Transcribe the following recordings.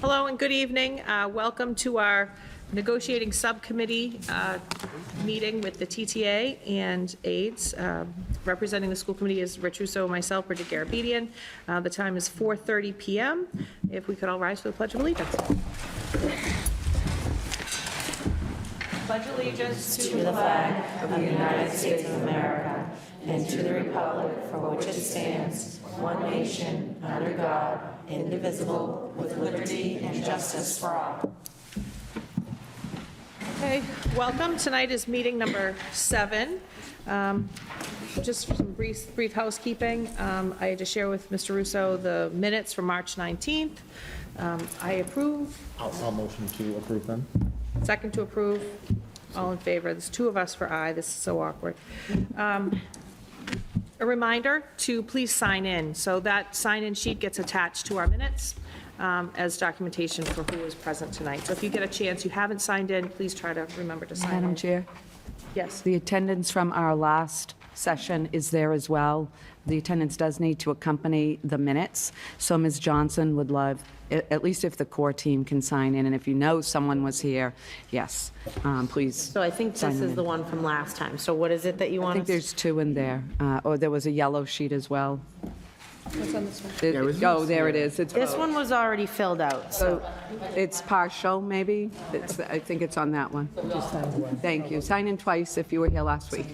Hello and good evening. Welcome to our negotiating subcommittee meeting with the TTA and aides. Representing the school committee is Rich Russo, myself, Bridget Garabedian. The time is 4:30 p.m. If we could all rise for the Pledge of Allegiance. Pledge allegiance to the flag of the United States of America and to the republic for which it stands, one nation, under God, indivisible, with liberty and justice for all. Okay, welcome. Tonight is meeting number 7. Just some brief housekeeping. I had to share with Mr. Russo the minutes from March 19th. I approve. I'll motion to approve them. Second to approve. All in favor. There's 2 of us for aye. This is so awkward. A reminder to please sign in. So that sign-in sheet gets attached to our minutes as documentation for who is present tonight. So if you get a chance, you haven't signed in, please try to remember to sign in. Madam Chair, Yes. the attendance from our last session is there as well. The attendance does need to accompany the minutes, so Ms. Johnson would love, at least if the core team can sign in, and if you know someone was here, yes, please. So I think sign this them is in. the one from last time. So what is it that you I want think us? there's 2 in there, or there was a yellow sheet as well. What's on this one? Oh, there it is. It's This both. one was already filled out, so. So it's partial, maybe? I think it's on that one. Thank you. Sign in twice if you were here last week,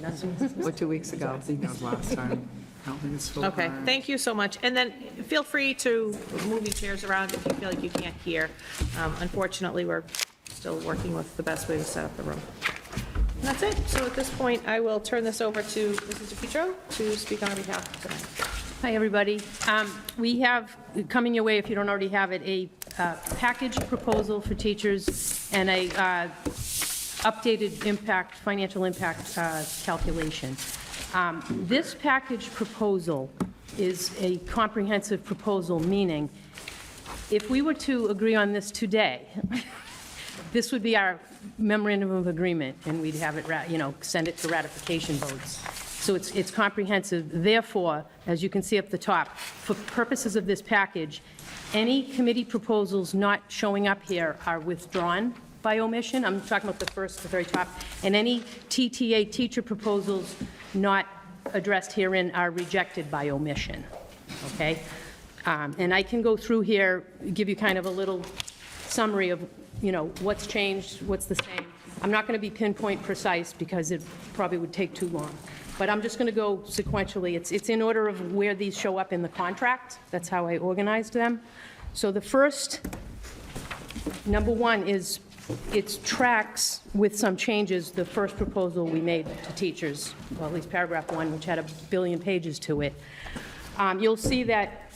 or 2 weeks ago. I think that was last time. I don't think it's still. Okay, thank you so much. And then feel free to move your chairs around if you feel like you can't hear. Unfortunately, we're still working with the best way to set up the room. And that's it. So at this point, I will turn this over to Mrs. DePietro to speak on our behalf tonight. Hi, everybody. We have, coming your way, if you don't already have it, a package proposal for teachers and a updated impact, financial impact calculation. This package proposal is a comprehensive proposal, meaning if we were to agree on this today, this would be our memorandum of agreement, and we'd have it, send it to ratification votes. So it's comprehensive. Therefore, as you can see up the top, for purposes of this package, any committee proposals not showing up here are withdrawn by omission. I'm talking about the very top. And any TTA teacher proposals not addressed herein are rejected by omission. Okay? And I can go through here, give you kind of a little summary of, what's changed, what's the same. I'm not going to be pinpoint precise because it probably would take too long. But I'm just going to go sequentially. It's in order of where these show up in the contract. That's how I organized them. So the first, number 1, is it tracks with some changes the first proposal we made to teachers, well, at least paragraph 1, which had 1 billion pages to it. You'll see that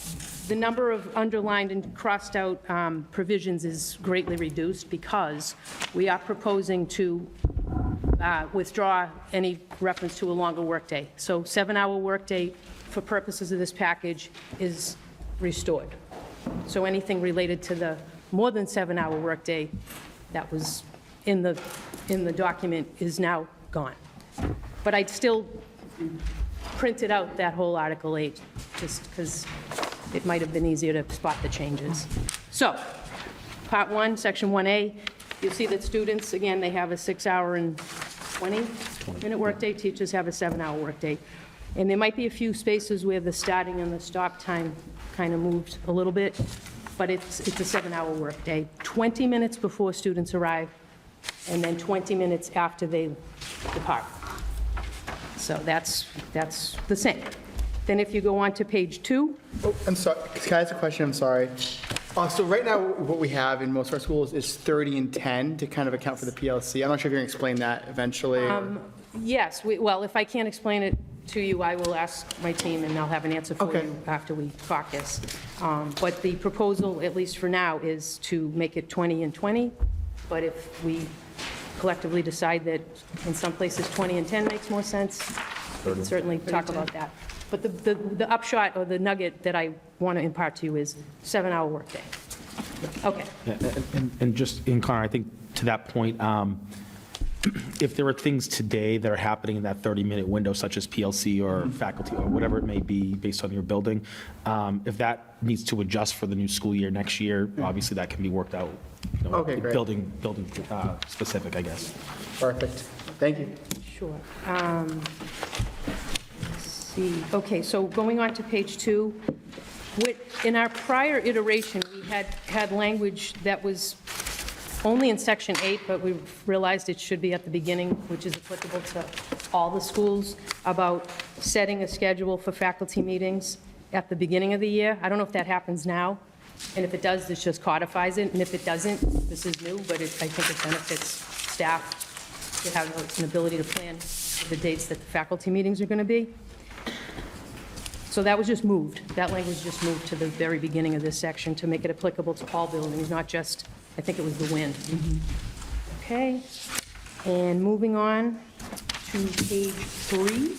the number of underlined and crossed out provisions is greatly reduced because we are proposing to withdraw any reference to a longer workday. So 7-hour workday for purposes of this package is restored. So anything related to the more than 7-hour workday that was in the document is now gone. But I'd still printed out that whole Article 8 just because it might have been easier to spot the changes. So, Part 1, Section 1A, you'll see that students, again, they have a 6-hour and 20-minute workday. Teachers have a 7-hour workday. And there might be a few spaces where the starting and the stop time kind of moved a little bit, but it's a 7-hour workday. 20 minutes before students arrive, and then 20 minutes after they depart. So that's the same. Then if you go on to page 2. Oh, I'm sorry, can I ask a question? I'm sorry. So right now, what we have in most of our schools is 30 and 10 to kind of account for the PLC. I'm not sure if you're going to explain that eventually. Yes, well, if I can't explain it to you, I will ask my team, and I'll have an answer for Okay. you after we caucus. But the proposal, at least for now, is to make it 20 and 20. But if we collectively decide that in some places 20 and 10 makes more sense, we can certainly talk about that. But the upshot or the nugget that I want to impart to you is 7-hour workday. Okay. And just in Connor, I think to that point, if there are things today that are happening in that 30-minute window, such as PLC or faculty or whatever it may be based on your building, if that needs to adjust for the new school year next year, obviously that can be worked out, you know, Okay, great. building specific, I guess. Perfect. Thank you. Sure. Let's see, okay, so going on to page 2, in our prior iteration, we had language that was only in section 8, but we realized it should be at the beginning, which is applicable to all the schools, about setting a schedule for faculty meetings at the beginning of the year. I don't know if that happens now, and if it does, this just codifies it, and if it doesn't, this is new, but I think it benefits staff to have an ability to plan the dates that the faculty meetings are going to be. So that was just moved. That language just moved to the very beginning of this section to make it applicable to all buildings, not just, I think it was the wind. Okay, and moving on to page 3,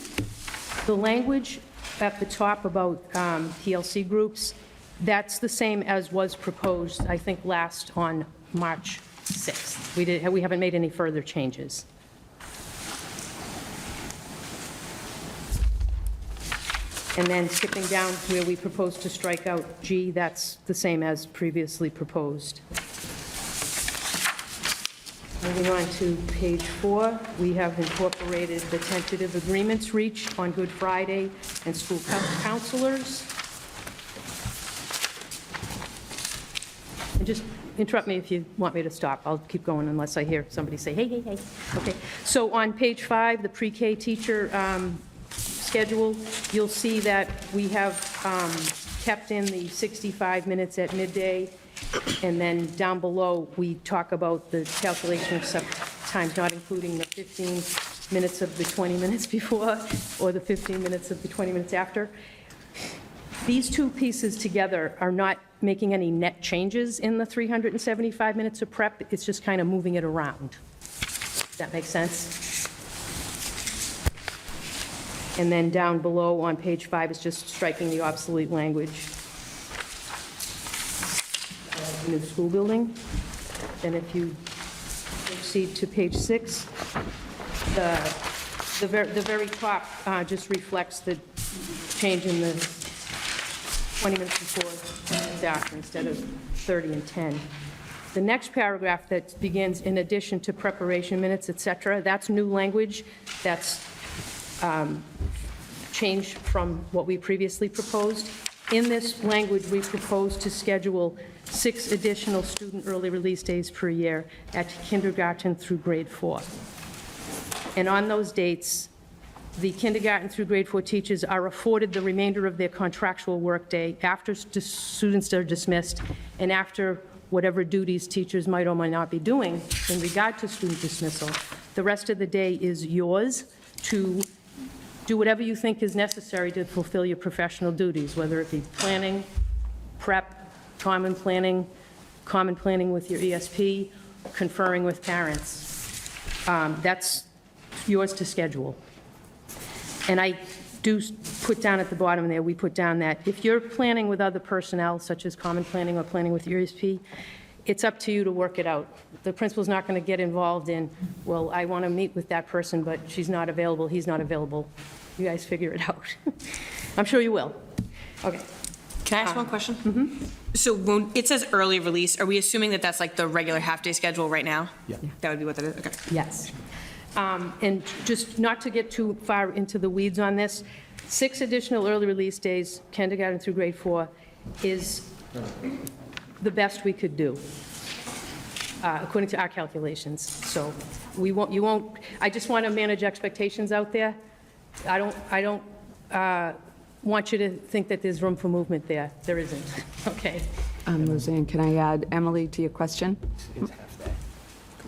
the language at the top about PLC groups, that's the same as was proposed, I think, last on March 6th. We haven't made any further changes. And then skipping down where we propose to strike out G, that's the same as previously proposed. Moving on to page 4, we have incorporated the tentative agreements reached on Good Friday and school counselors. And just interrupt me if you want me to stop. I'll keep going unless I hear somebody say, hey, hey, hey. Okay, so on page 5, the pre-K teacher schedule, you'll see that we have kept in the 65 minutes at midday, and then down below, we talk about the calculation of times, not including the 15 minutes of the 20 minutes before, or the 15 minutes of the 20 minutes after. These two pieces together are not making any net changes in the 375 minutes of prep, it's just kind of moving it around. Does that make sense? And then down below on page 5 is just striking the obsolete language. New school building. Then if you proceed to page 6, the very top just reflects the change in the 20 minutes before and after instead of 30 and 10. The next paragraph that begins, in addition to preparation minutes, et cetera, that's new language. That's changed from what we previously proposed. In this language, we propose to schedule 6 additional student early release days per year at kindergarten through grade 4. And on those dates, the kindergarten through grade 4 teachers are afforded the remainder of their contractual workday after students are dismissed and after whatever duties teachers might or might not be doing in regard to student dismissal. The rest of the day is yours to do whatever you think is necessary to fulfill your professional duties, whether it be planning, prep, common planning with your ESP, conferring with parents. That's yours to schedule. And I do put down at the bottom there, we put down that if you're planning with other personnel, such as common planning or planning with your ESP, it's up to you to work it out. The principal's not going to get involved in, well, I want to meet with that person, but she's not available, he's not available. You guys figure it out. I'm sure you will. Okay. Can I ask one question? Mm-hmm. So when it says early release, are we assuming that that's like the regular half-day schedule right now? Yeah. That would be what that is? Okay. Yes. And just not to get too far into the weeds on this, 6 additional early release days, kindergarten through grade 4, is the best we could do, according to our calculations. So you won't, I just want to manage expectations out there. I don't want you to think that there's room for movement there. There isn't, okay? Roseanne, can I add Emily to your question?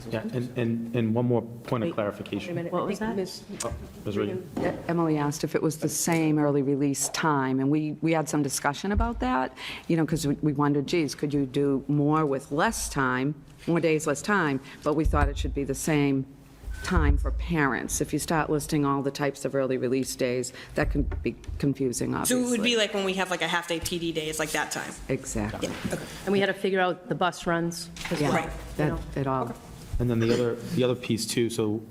Yeah, and one more point of Wait a clarification. minute. What I was think that? Ms. Ms. Reagan? Emily asked if it was the same early release time, and we had some discussion about that, because we wondered, geez, could you do more with less time, more days, less time? But we thought it should be the same time for parents. If you start listing all the types of early release days, that can be confusing, So obviously. it would be like when we have like a half-day PD day, it's like that time? Exactly. And we had to figure out the bus runs as Yeah, well. you know. it all And then the other piece too, so,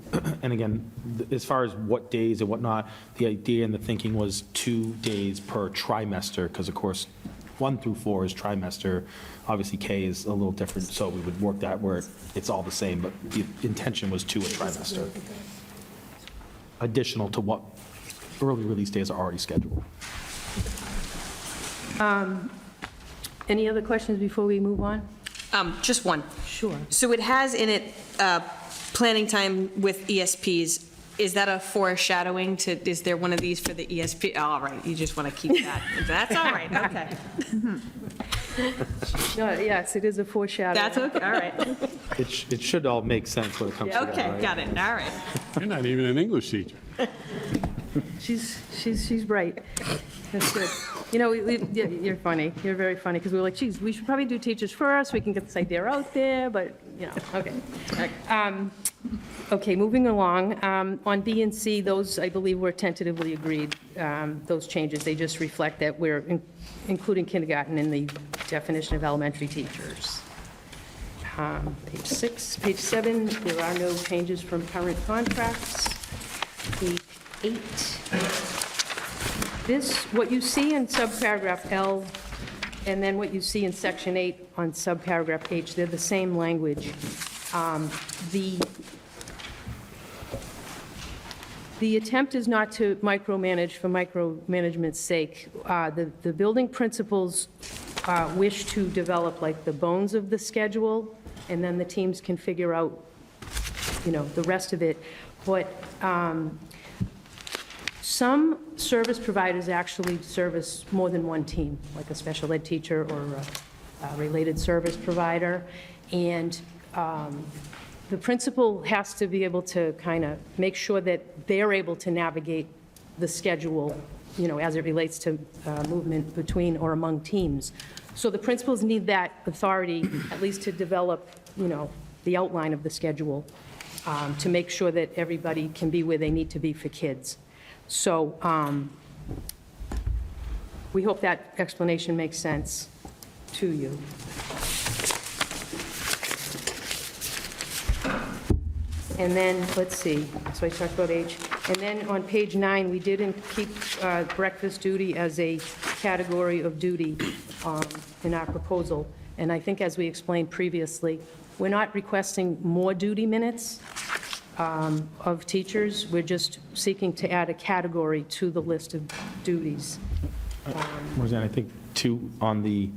and again, as far as what days and whatnot, the idea and the thinking was 2 days per trimester, because of course, 1 through 4 is trimester. Obviously, K is a little different, so we would work that where it's all the same, but the intention was 2 a trimester. Additional to what early release days are already scheduled. Any other questions before we move on? Just one. Sure. So it has in it, planning time with ESPs. Is that a foreshadowing to, is there one of these for the ESP? All right, you just want to keep that. That's all right, okay. No, yes, it is a foreshadow. That's okay, all right. It should all make sense when it comes to that, Okay, right? got it, all right. You're not even an English teacher. She's bright. That's good. You know, you're funny. You're very funny, because we were like, geez, we should probably do teachers first. We can get this idea out there, but, you know, okay. Okay, moving along. On B and C, those, I believe, were tentatively agreed, those changes. They just reflect that we're including kindergarten in the definition of elementary teachers. Page 6, page 7, there are no changes from current contracts. Page 8. This, what you see in subparagraph L, and then what you see in section 8 on subparagraph H, they're the same language. The attempt is not to micromanage for micromanagement's sake. The building principals wish to develop like the bones of the schedule, and then the teams can figure out, you know, the rest of it. But some service providers actually service more than one team, like a special ed teacher or a related service provider. And the principal has to be able to kind of make sure that they're able to navigate the schedule, you know, as it relates to movement between or among teams. So the principals need that authority, at least to develop, you know, the outline of the schedule, to make sure that everybody can be where they need to be for kids. So we hope that explanation makes sense to you. And then, let's see, so I talked about H. And then on page 9, we did keep breakfast duty as a category of duty in our proposal. And I think as we explained previously, we're not requesting more duty minutes of teachers. We're just seeking to add a category to the list of duties. Roseanne, I think too, on the,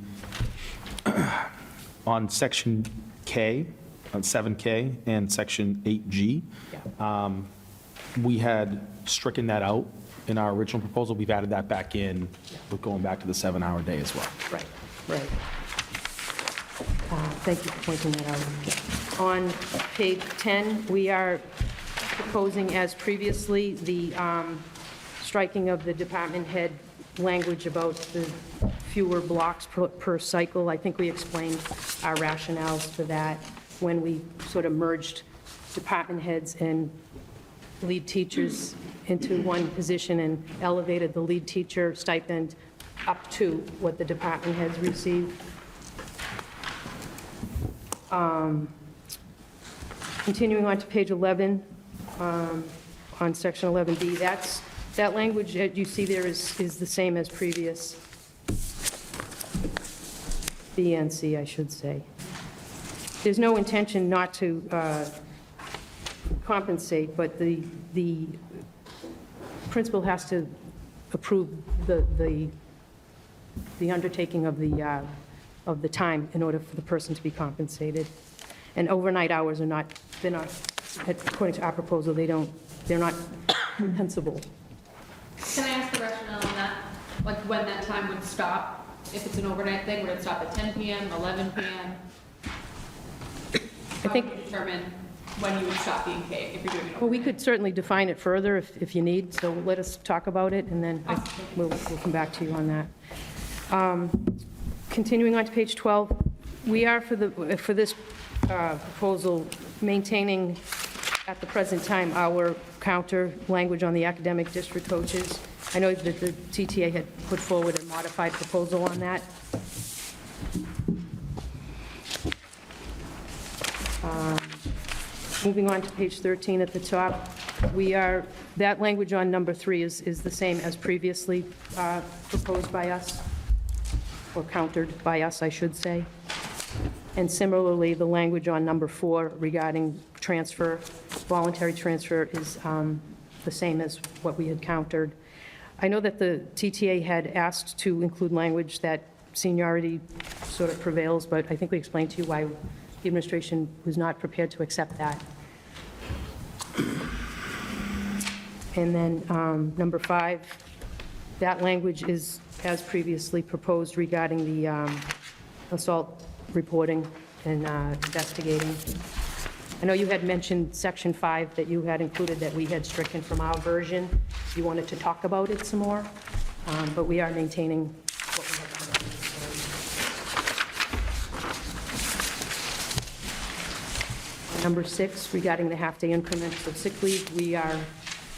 on section K, on 7K and section 8G, we had stricken that out in our original proposal. We've added that back in with going back to the 7-hour day as well. Right, right. Thank you for pointing that out. On page 10, we are proposing, as previously, the striking of the department head language about the fewer blocks per cycle. I think we explained our rationales for that when we sort of merged department heads and lead teachers into one position and elevated the lead teacher stipend up to what the department heads receive. Continuing on to page 11, on section 11B, that language that you see there is the same as previous. B and C, I should say. There's no intention not to compensate, but the principal has to approve the undertaking of the time in order for the person to be compensated. And overnight hours are not, they're not, according to our proposal, they're not compensable. Can I ask the rationale on that? Like when that time would stop? If it's an overnight thing, would it stop at 10 p.m., 11 p.m.? I think- How would you determine when you would stop being paid if you're doing it Well, we overnight? could certainly define it further if you need, so let us talk about it, and then we'll come back to you on that. Continuing on to page 12, we are, for this proposal, maintaining at the present time our counter language on the academic district coaches. I know that the TTA had put forward a modified proposal on that. Moving on to page 13 at the top, that language on number 3 is the same as previously proposed by us, or countered by us, I should say. And similarly, the language on number 4 regarding transfer, voluntary transfer, is the same as what we had countered. I know that the TTA had asked to include language that seniority sort of prevails, but I think we explained to you why the administration was not prepared to accept that. And then number 5, that language is as previously proposed regarding the assault reporting and investigating. I know you had mentioned section 5 that you had included that we had stricken from our version. You wanted to talk about it some more, but we are maintaining what we have. Number 6, regarding the half-day increments of sick leave, we are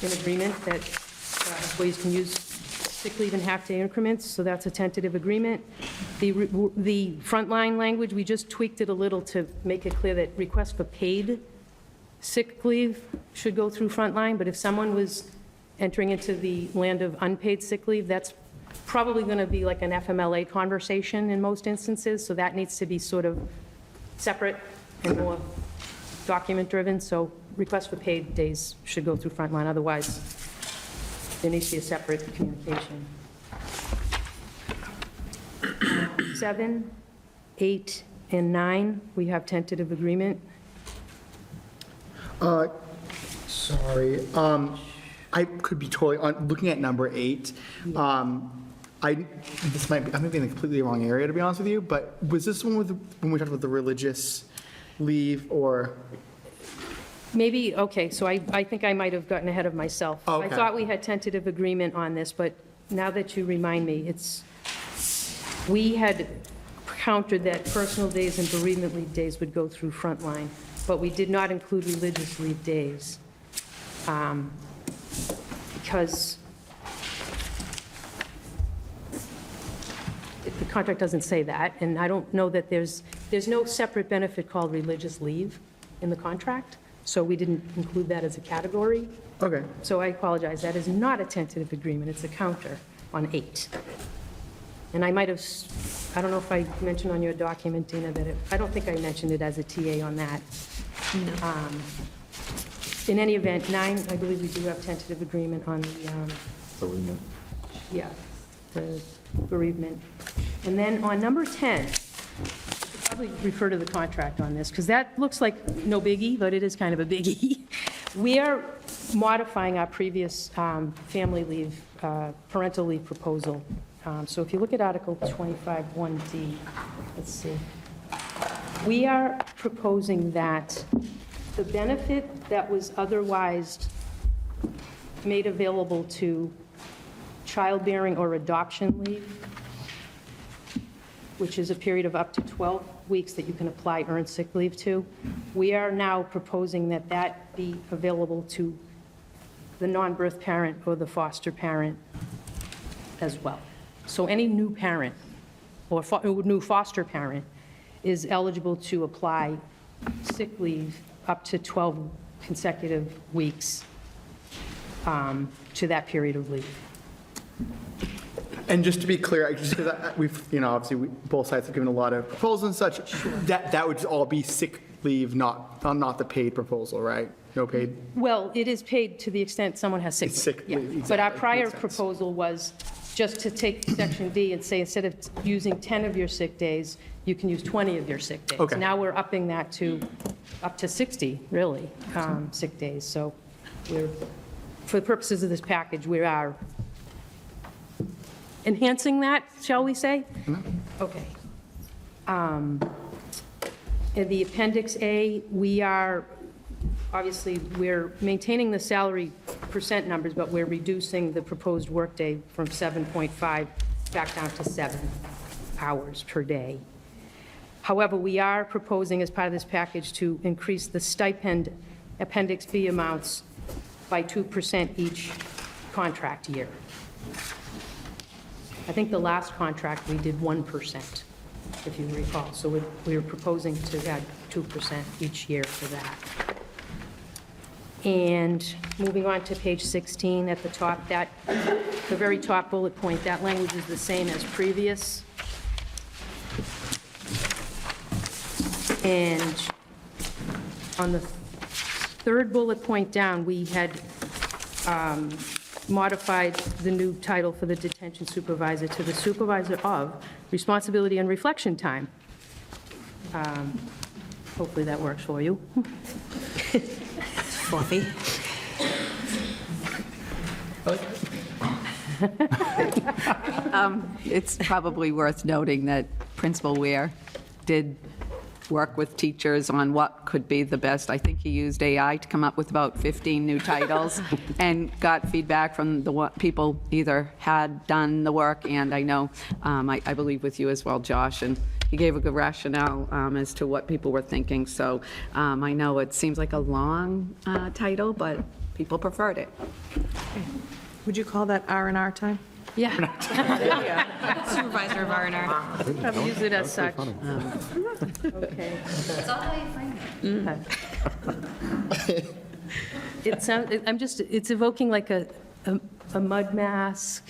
in agreement that employees can use sick leave in half-day increments, so that's a tentative agreement. The frontline language, we just tweaked it a little to make it clear that requests for paid sick leave should go through frontline, but if someone was entering into the land of unpaid sick leave, that's probably going to be like an FMLA conversation in most instances, so that needs to be sort of separate and more document-driven, so requests for paid days should go through frontline, otherwise there needs to be a separate communication. 7, 8, and 9, we have tentative agreement. Sorry, I could be totally, looking at number 8, this might be, I might be in the completely wrong area, to be honest with you, but was this one when we talked about the religious leave, or? Maybe, okay, so I think I might have gotten ahead of myself. Okay. I thought we had tentative agreement on this, but now that you remind me, we had countered that personal days and bereavement leave days would go through frontline, but we did not include religious leave days. Because the contract doesn't say that, and I don't know that there's no separate benefit called religious leave in the contract, so we didn't include that as a category. Okay. So I apologize, that is not a tentative agreement, it's a counter on 8. And I might have, I don't know if I mentioned on your document, Dina, that I don't think I mentioned it as a TA on that. In any event, 9, I believe we do have tentative agreement on the, Bereavement. yeah, the bereavement. And then on number 10, probably refer to the contract on this, because that looks like no biggie, but it is kind of a biggie. We are modifying our previous family leave, parental leave proposal. So if you look at Article 25(1)D, let's see. We are proposing that the benefit that was otherwise made available to childbearing or adoption leave, which is a period of up to 12 weeks that you can apply earned sick leave to, we are now proposing that that be available to the non-birth parent or the foster parent as well. So any new parent or new foster parent is eligible to apply sick leave up to 12 consecutive weeks to that period of leave. And just to be clear, just because we've, obviously, both sides have given a lot of proposals and such, that would all be sick leave, not the paid proposal, right? No paid? Well, it is paid to the extent someone has sick leave. It's sick yeah. leave, But our exactly. prior Makes sense. proposal was just to take Section D and say, instead of using 10 of your sick days, you can use 20 of your sick days. Okay. Now we're upping that to up to 60, really, sick days. So for the purposes of this package, we are enhancing that, shall we say? Okay. In the Appendix A, we're maintaining the salary percent numbers, but we're reducing the proposed workday from 7.5 back down to 7 hours per day. However, we are proposing as part of this package to increase the stipend Appendix B amounts by 2% each contract year. I think the last contract, we did 1%, if you recall. So we're proposing to add 2% each year for that. And moving on to page 16 at the top, the very top bullet point, that language is the same as previous. And on the third bullet point down, we had modified the new title for the detention supervisor to the supervisor of responsibility and reflection time. Hopefully that works for you. Fluffy. It's probably worth noting that Principal Ware did work with teachers on what could be the best. I think he used AI to come up with about 15 new titles and got feedback from the people either had done the work, and I know, I believe with you as well, Josh, and he gave a good rationale as to what people were thinking. So I know it seems like a long title, but people preferred it. Would you call that R&R time? Yeah, Supervisor of R&R. I've used it as such. Okay. It's all how you frame it. It sounds, it's evoking like a mud mask,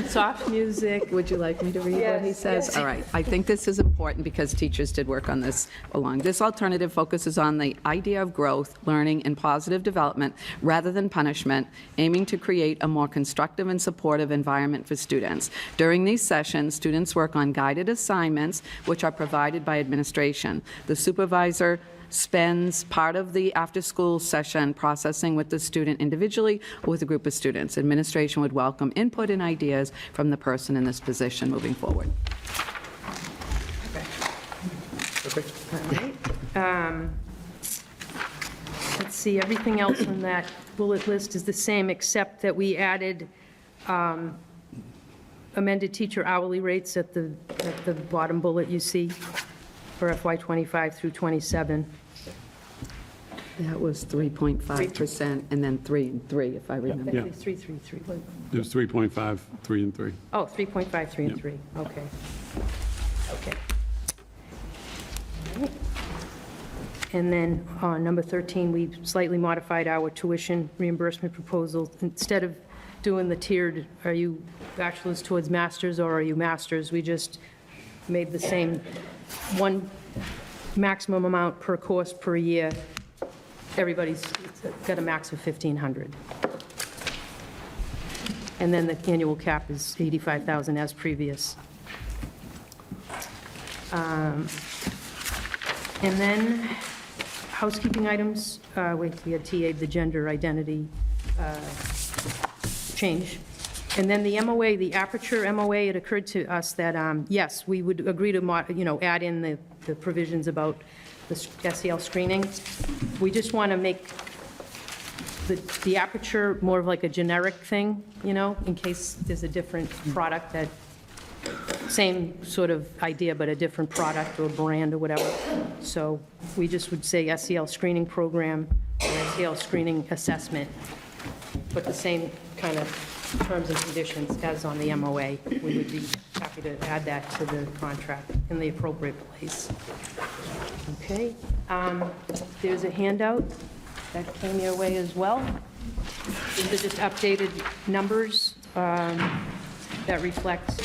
soft music. Would you like me to read what he Yes, says? yes. All right. I think this is important because teachers did work on this along. This alternative focuses on the idea of growth, learning, and positive development rather than punishment, aiming to create a more constructive and supportive environment for students. During these sessions, students work on guided assignments, which are provided by administration. The supervisor spends part of the after-school session processing with the student individually or with a group of students. Administration would welcome input and ideas from the person in this position moving forward. Let's see, everything else on that bullet list is the same, except that we added amended teacher hourly rates at the bottom bullet you see for FY '25 through '27. That was 3.5%, and then 3 and 3, if I remember. Yeah. 333. It was 3.5, 3 and 3. Oh, 3.5, 3 and 3, okay. Okay. All right. And then on number 13, we slightly modified our tuition reimbursement proposal. Instead of doing the tiered, are you bachelor's towards master's or are you master's, we just made the same one maximum amount per course per year. Everybody's got a max of 1,500. And then the annual cap is 85,000 as previous. And then housekeeping items, we had TA'd the gender identity change. And then the MOA, the Aperture MOA, it occurred to us that, yes, we would agree to, add in the provisions about the SEL screening. We just want to make the Aperture more of like a generic thing, in case there's a different product that, same sort of idea, but a different product or brand or whatever. So we just would say SEL screening program or SEL screening assessment, but the same kind of terms and conditions as on the MOA. We would be happy to add that to the contract in the appropriate place. Okay, there's a handout that came your way as well. These are just updated numbers that reflect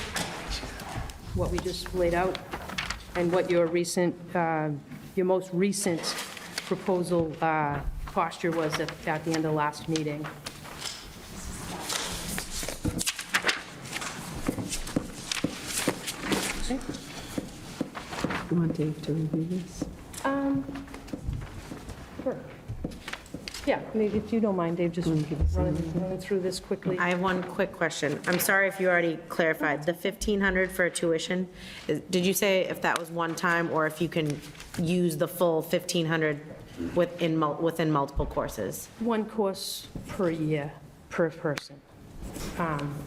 what we just laid out and what your most recent proposal posture was at the end of last meeting. You want Dave to review this? Sure. Yeah, maybe if you don't mind, Dave, just running through this quickly. I have one quick question. I'm sorry if you already clarified. The 1,500 for tuition, did you say if that was one time or if you can use the full 1,500 within multiple courses? One course per year, per person.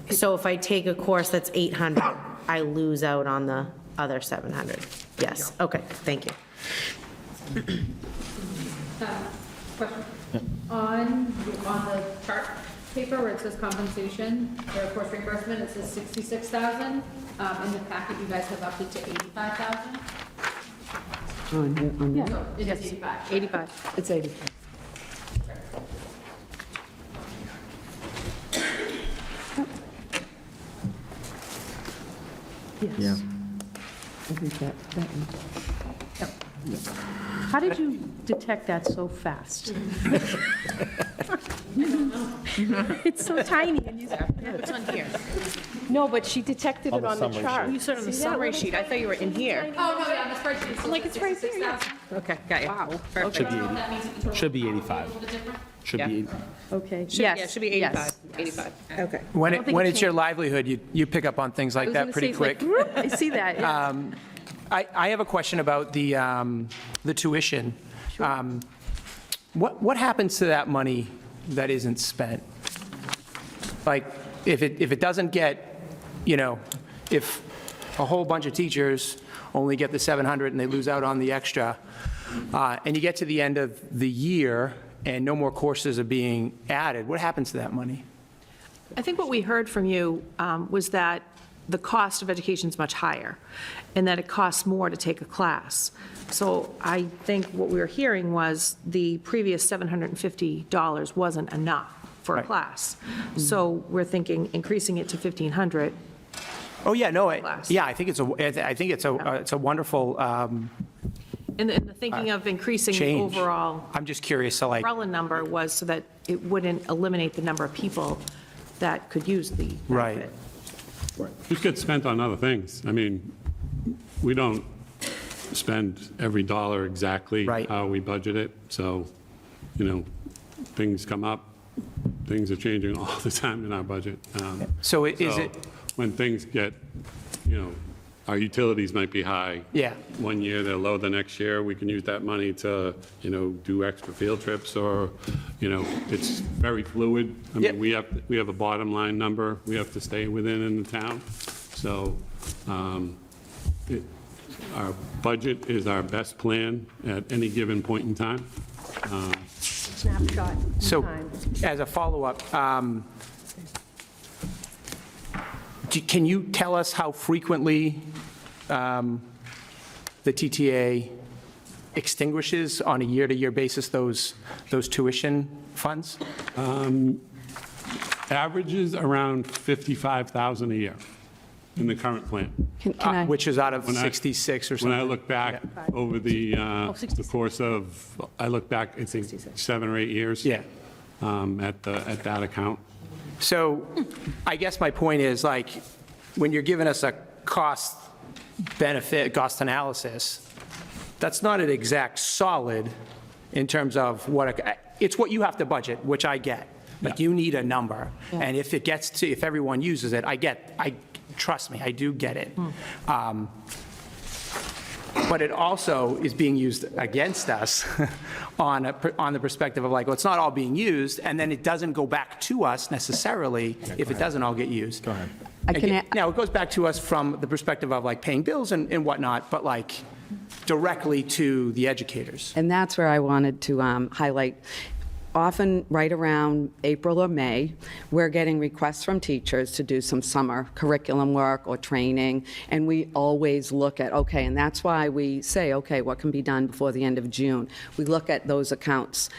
So if I take a course that's 800, I lose out on the other 700? Yes, okay, thank you. Question. On the chart paper where it says compensation, or course reimbursement, it says 66,000. In the packet, you guys have upped it to 85,000. On So it is 85. 85. It's 85. How did you detect that so fast? It's so tiny and you. It's on here. No, but she detected it on the chart. You said on the summary sheet. I thought you were in here. Oh, no, yeah, on the spreadsheet, it's Like, it's right there, yeah. 66,000. Okay, got you. Wow. Should be, That means the total should be will 85. a little bit different. Should Yeah. be, Okay, Yeah, it yes. should be yes. 85. 85. Okay. When don't think when it it's your livelihood, you pick up on things I like was that gonna pretty say, it's like, quick. whoop, I see that, yeah. I have a question about the tuition. What happens to that money that isn't spent? Like, if it doesn't get, if a whole bunch of teachers only get the 700 and they lose out on the extra, and you get to the end of the year and no more courses are being added, what happens to that money? I think what we heard from you was that the cost of education is much higher, and that it costs more to take a class. So I think what we were hearing was the previous $750 wasn't enough for a Right. class. So we're thinking increasing it to $1,500. Oh, yeah, no, Class. yeah, I think it's a wonderful And the thinking of increasing the change. overall I'm just curious, so like, umbrella number was so that it wouldn't eliminate the number of people that could use the Right. benefit. Just gets spent on other things. I mean, we don't spend every dollar exactly Right. how we budget it, so, things come up, things are changing all the time in our budget. So is it- When things get, our utilities might be high. Yeah. One year, they're low the next year, we can use that money to, do extra field trips, or, it's very fluid. I Yep. mean, we have a bottom line number we have to stay within in the town, so our budget is our best plan at any given point in time. Snapshot in So, time. as a follow-up, can you tell us how frequently the TTA extinguishes on a year-to-year basis those tuition funds? Averages around 55,000 a year in the current plan. Can I? Which is out of When I- 66 or When something? I look back over the 66. course of, I look back, I think, 7 or 8 years. Yeah. At that account. So I guess my point is, like, when you're giving us a cost analysis, that's not an exact solid in terms of it's what you have to budget, which I get. Like, you need a number. And if everyone uses it, trust me, I do get it. But it also is being used against us on the perspective of like, well, it's not all being used, and then it doesn't go back to us necessarily if it doesn't all get used. Go ahead. Now, it goes back to us from the perspective of like paying bills and whatnot, but like directly to the educators. And that's where I wanted to highlight. Often, right around April or May, we're getting requests from teachers to do some summer curriculum work or training, and we always look at, okay, and that's why we say, okay, what can be done before the end of June? We look at those accounts.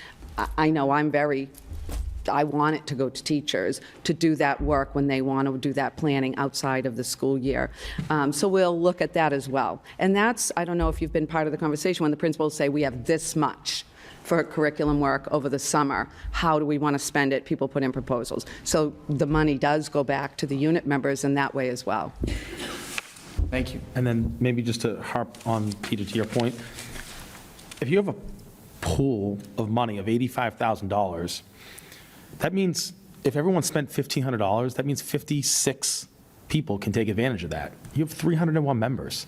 I know I want it to go to teachers to do that work when they want to do that planning outside of the school year. So we'll look at that as well. And that's, I don't know if you've been part of the conversation, when the principals say we have this much for curriculum work over the summer, how do we want to spend it? People put in proposals. So the money does go back to the unit members in that way as well. Thank you. and then maybe just to harp on, Peter, to your point, if you have a pool of money of $85,000, that means if everyone spent $1,500, that means 56 people can take advantage of that. You have 301 members.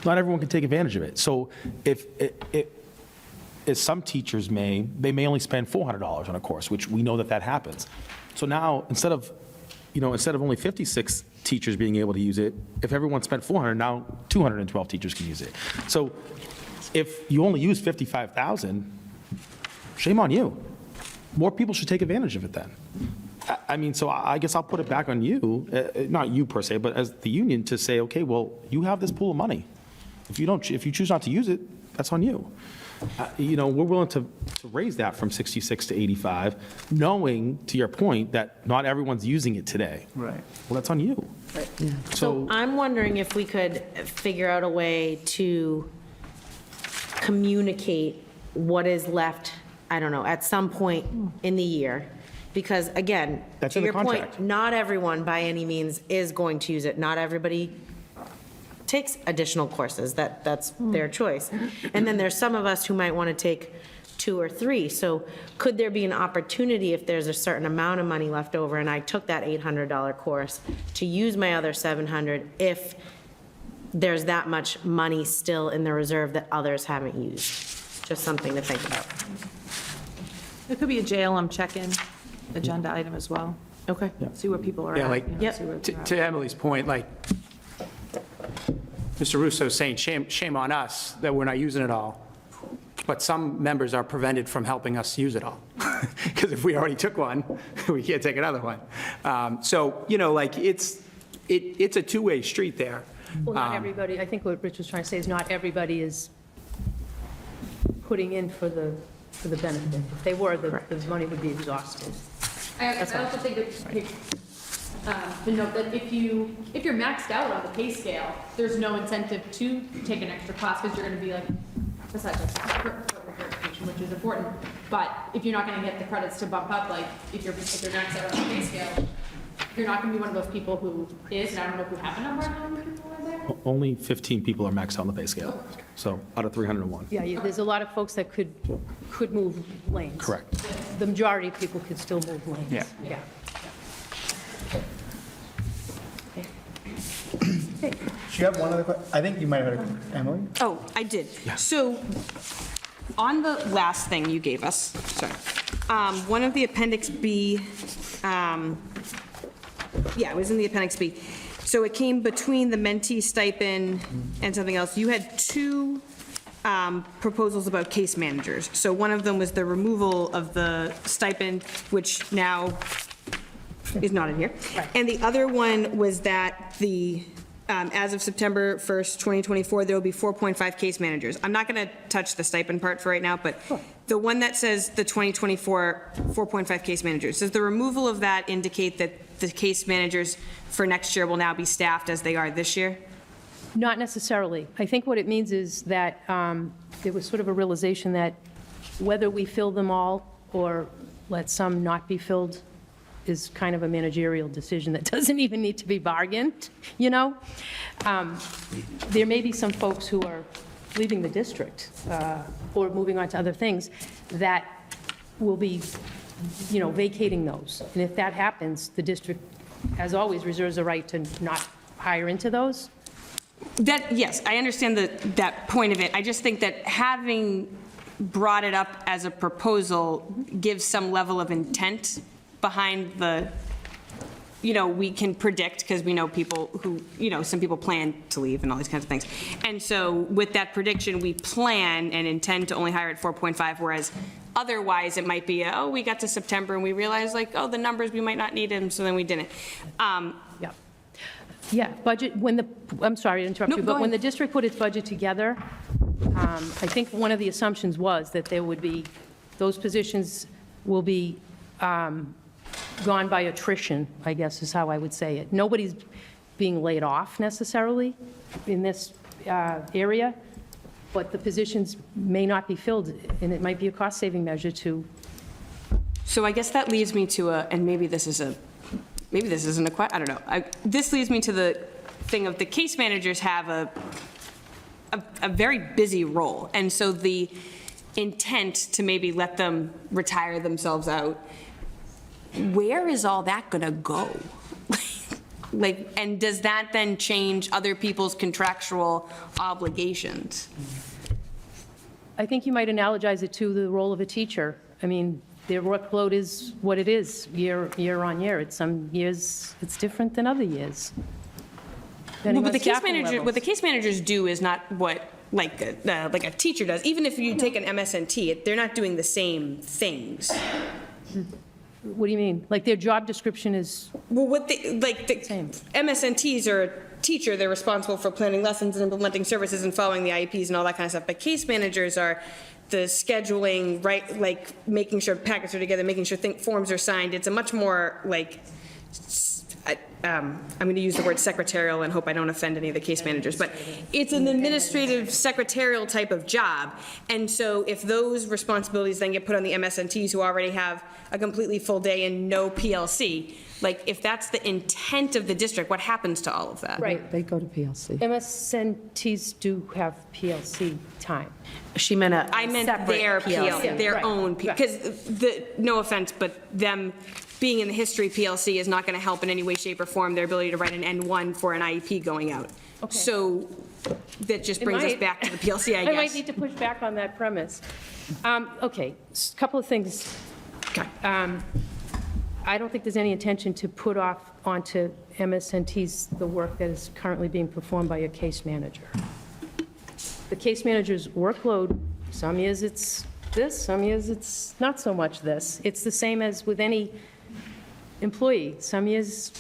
Not everyone can take advantage of it. So if some teachers may only spend $400 on a course, which we know that happens. So now, instead of only 56 teachers being able to use it, if everyone spent $400, now 212 teachers can use it. So if you only use 55,000, shame on you. More people should take advantage of it then. I mean, so I guess I'll put it back on you, not you per se, but as the union to say, okay, well, you have this pool of money. If you choose not to use it, that's on you. You know, we're willing to raise that from 66 to 85, knowing, to your point, that not everyone's using it today. Right. Well, that's on you. So, I'm wondering if we could figure out a way to communicate what is left, I don't know, at some point in the year. Because again, That's to in the your point, contract. not everyone by any means is going to use it. Not everybody takes additional courses. That's their choice. And then there's some of us who might want to take 2 or 3. So could there be an opportunity if there's a certain amount of money left over and I took that $800 course to use my other $700 if there's that much money still in the reserve that others haven't used? Just something to think about. It could be a JLM check-in agenda item as well. Okay. See where people are at. Yeah, like, you know, see where they're at. to Emily's point, like, Mr. Russo's saying, shame on us that we're not using it all. But some members are prevented from helping us use it all. Because if we already took one, we can't take another one. So, you know, like, it's a two-way street there. Well, not everybody, I think what Rich was trying to say is not everybody is putting in for the benefit. If they were, the money would be exhausted. I also think it's to note that if you're maxed out on the pay scale, there's no incentive to take an extra class because you're going to be like, besides verification, which is important. But if you're not going to get the credits to bump up, like if you're maxed out on the pay scale, you're not going to be one of those people who is, and I don't know if you have a number on how many people are there. only 15 people are maxed out on the pay scale, so out of 301. Yeah, there's a lot of folks that could move lanes. Correct. The majority of people could still move lanes. Yeah. Yeah. Do you have one other question? I think you might have had a, Emily? Oh, I did. So on the last thing you gave us, sorry, one of the Appendix B, yeah, it was in the Appendix B. So it came between the mentee stipend and something else. You had 2 proposals about case managers. So one of them was the removal of the stipend, which now is not in here. And the other one was that as of September 1st, 2024, there will be 4.5 case managers. I'm not going to touch the stipend part for right now, but the one that says the 2024 4.5 case managers, does the removal of that indicate that the case managers for next year will now be staffed as they are this year? Not necessarily. I think what it means is that there was sort of a realization that whether we fill them all or let some not be filled is kind of a managerial decision that doesn't even need to be bargained, you know? There may be some folks who are leaving the district or moving on to other things that will be, you know, vacating those. And if that happens, the district, as always, reserves the right to not hire into those. Yes, I understand that point of it. I just think that having brought it up as a proposal gives some level of intent behind the, you know, we can predict because we know people who, you know, some people plan to leave and all these kinds of things. And so with that prediction, we plan and intend to only hire at 4.5, whereas otherwise it might be, oh, we got to September and we realized like, oh, the numbers, we might not need them, so then we didn't. Yeah, budget, I'm sorry to interrupt No, you, go but when ahead. the district put its budget together, I think one of the assumptions was that there would be, those positions will be gone by attrition, I guess is how I would say it. Nobody's being laid off necessarily in this area, but the positions may not be filled, and it might be a cost-saving measure to. So I guess that leads me to and maybe this isn't a question, I don't know. This leads me to the thing of the case managers have a very busy role. And so the intent to maybe let them retire themselves out, where is all that going to go? Like, and does that then change other people's contractual obligations? I think you might analogize it to the role of a teacher. I mean, their workload is what it is, year on year. It's some years, it's different than other years. Well, depending but on the case staffing manager, levels. what the case managers do is not what like a teacher does. Even if you take an MSNT, they're not doing the same things. What do you mean? Like their job description is, Well, what they like the Same. MSNTs are teacher, they're responsible for planning lessons and implementing services and following the IEPs and all that kind of stuff. But case managers are the scheduling, right, like making sure packets are together, making sure forms are signed. It's a much more like, I'm going to use the word secretarial and hope I don't offend any of the case managers, but it's an administrative secretarial type of job. And so if those responsibilities then get put on the MSNTs who already have a completely full day and no PLC, like if that's the intent of the district, what happens to all of that? Right. They go to PLC. MSNTs do have PLC time. She meant I meant separate their PLC. their Right, own, right. because no offense, but them being in the history PLC is not going to help in any way, shape, or form their ability to write an N1 for an IEP going out. Okay. So that just brings us might. back to the PLC, I I might guess. need to push back on that premise. Okay, a couple of things. Okay. I don't think there's any intention to put off onto MSNTs the work that is currently being performed by a case manager. The case manager's workload, some years it's this, some years it's not so much this. It's the same as with any employee. Some years,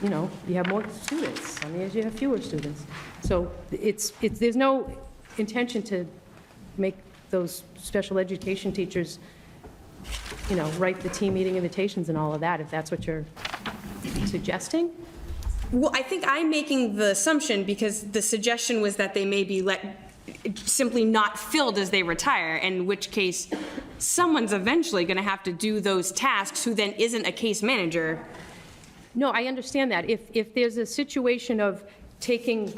you know, you have more students, some years you have fewer students. So there's no intention to make those special education teachers, you know, write the team meeting invitations and all of that, if that's what you're suggesting. Well, I think I'm making the assumption because the suggestion was that they may be simply not filled as they retire, in which case someone's eventually going to have to do those tasks who then isn't a case manager. No, I understand that. If there's a situation of taking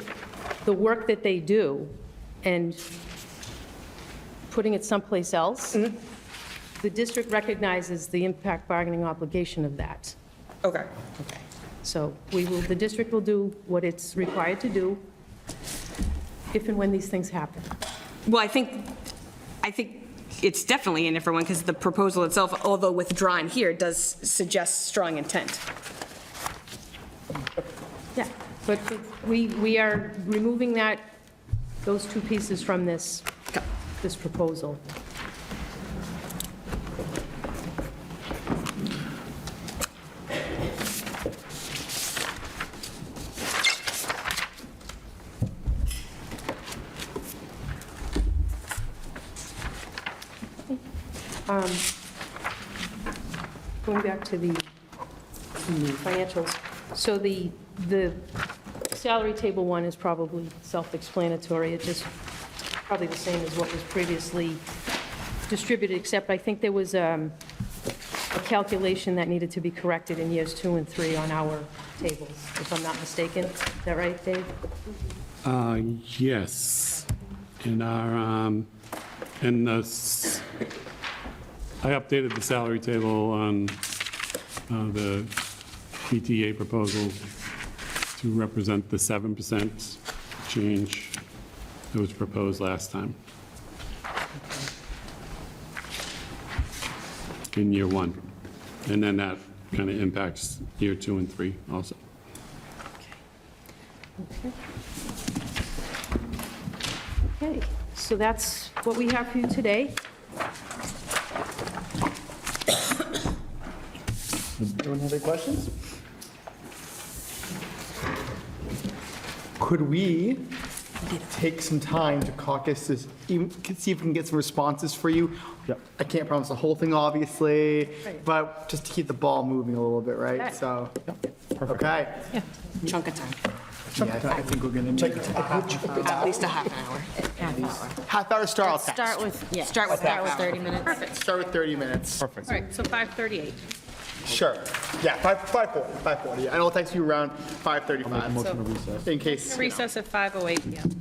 the work that they do and putting it someplace else, the district recognizes the impact bargaining obligation of that. Okay. So the district will do what it's required to do if and when these things happen. Well, I think it's definitely an if or when, because the proposal itself, although withdrawn here, does suggest strong intent. Yeah, but we are removing those two pieces from this proposal. Going back to the financials, so the salary table one is probably self-explanatory. It's just probably the same as what was previously distributed, except I think there was a calculation that needed to be corrected in years 2 and 3 on our tables, if I'm not mistaken. Is that right, Dave? Yes. I updated the salary table on the PTA proposal to represent the 7% change that was proposed last time. In year 1. And then that kind of impacts year 2 and 3 also. Okay, so that's what we have for you today. Anyone have any questions? Could we take some time to caucus this, see if we can get some responses for you? Yep. I can't promise the whole thing, obviously, Right. but just to keep the ball moving a little bit, right? Okay. So, okay. Chunk of time, Yeah, I think we're gonna need at least a half an hour. half hour start. I'll text. Start with 30 minutes. Perfect. Start with 30 minutes. Perfect. All right, so 5:38. Sure. Yeah, 5:40. Yeah, and I'll text you around 5:35. In case. Recess at 5:08 PM.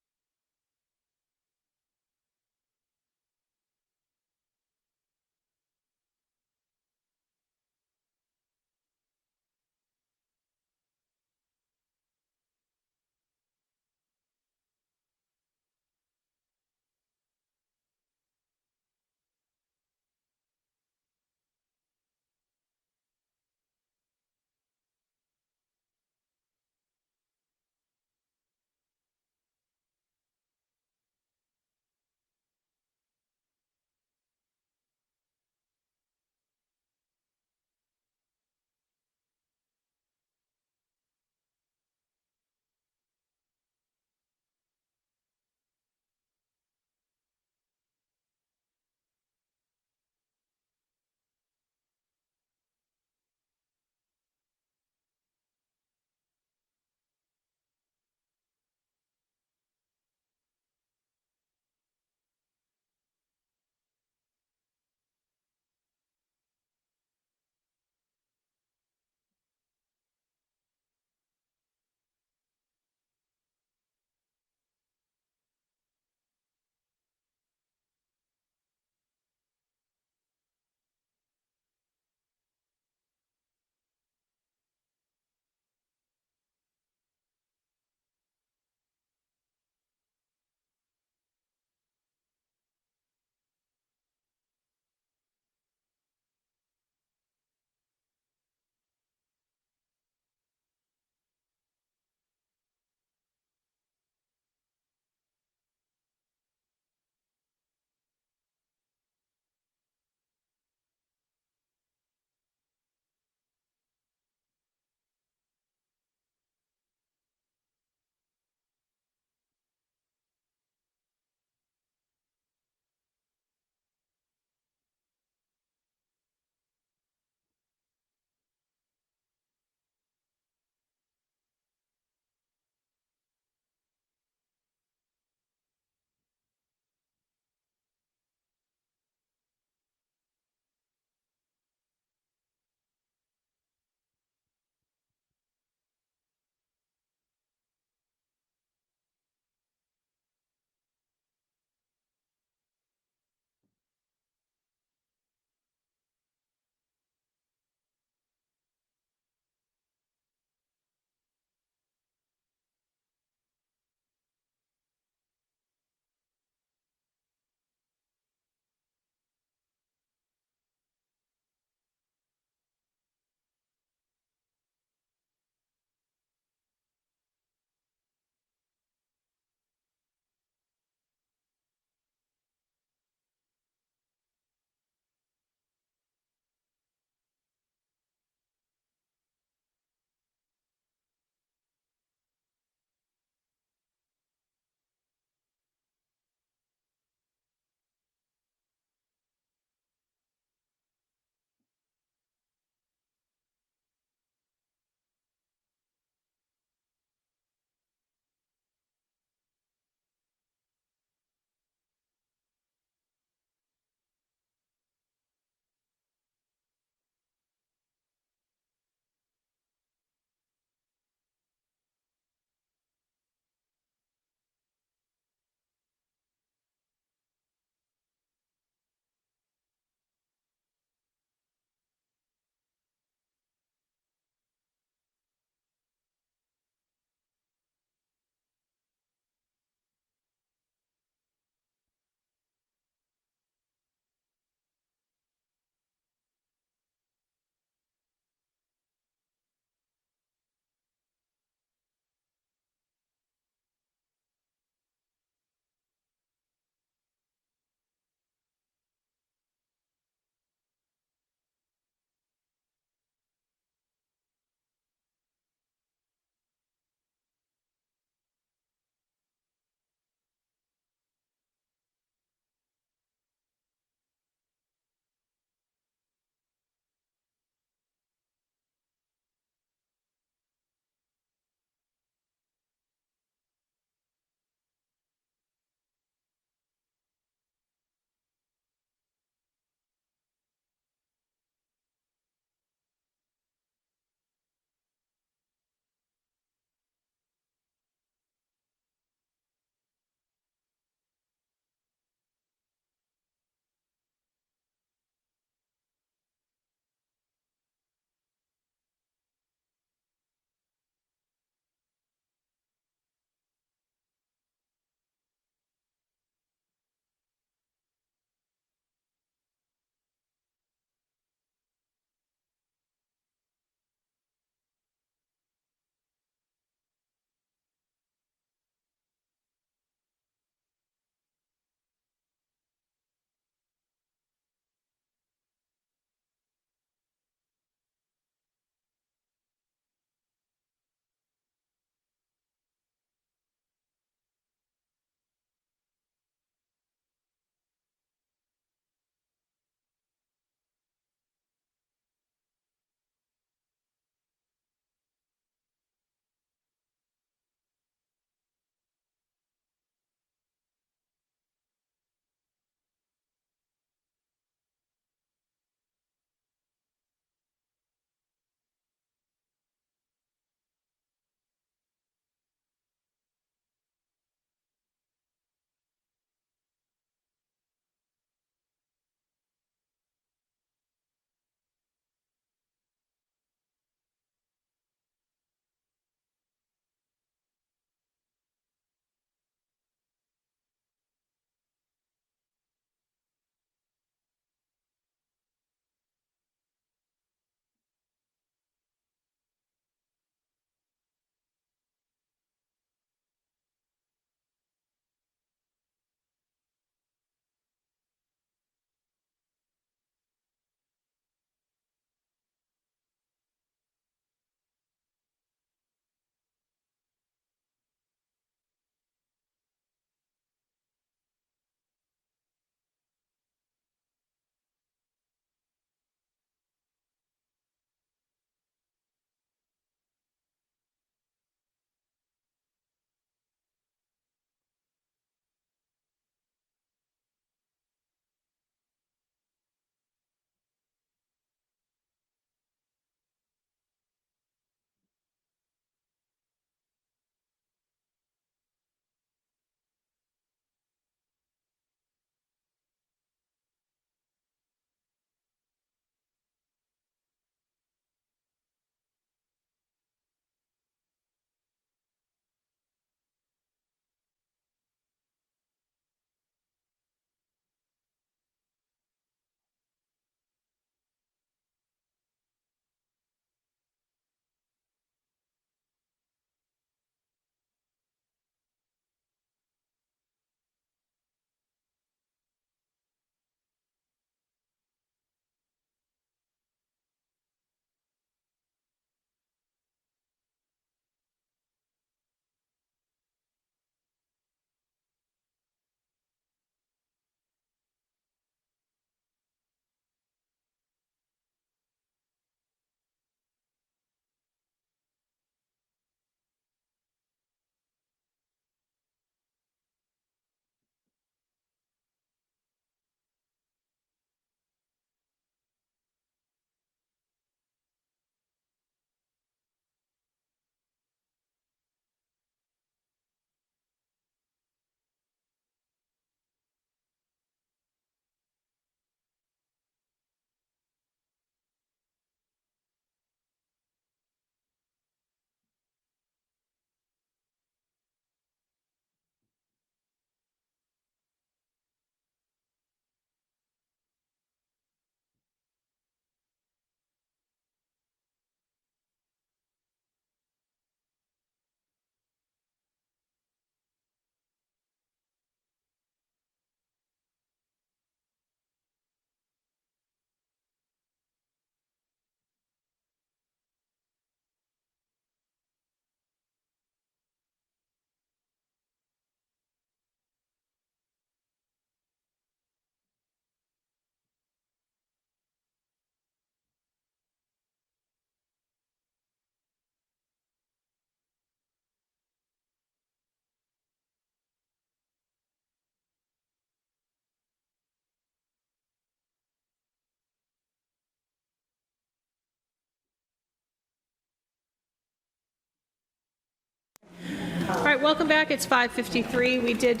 All right, welcome back. It's 5:53. We did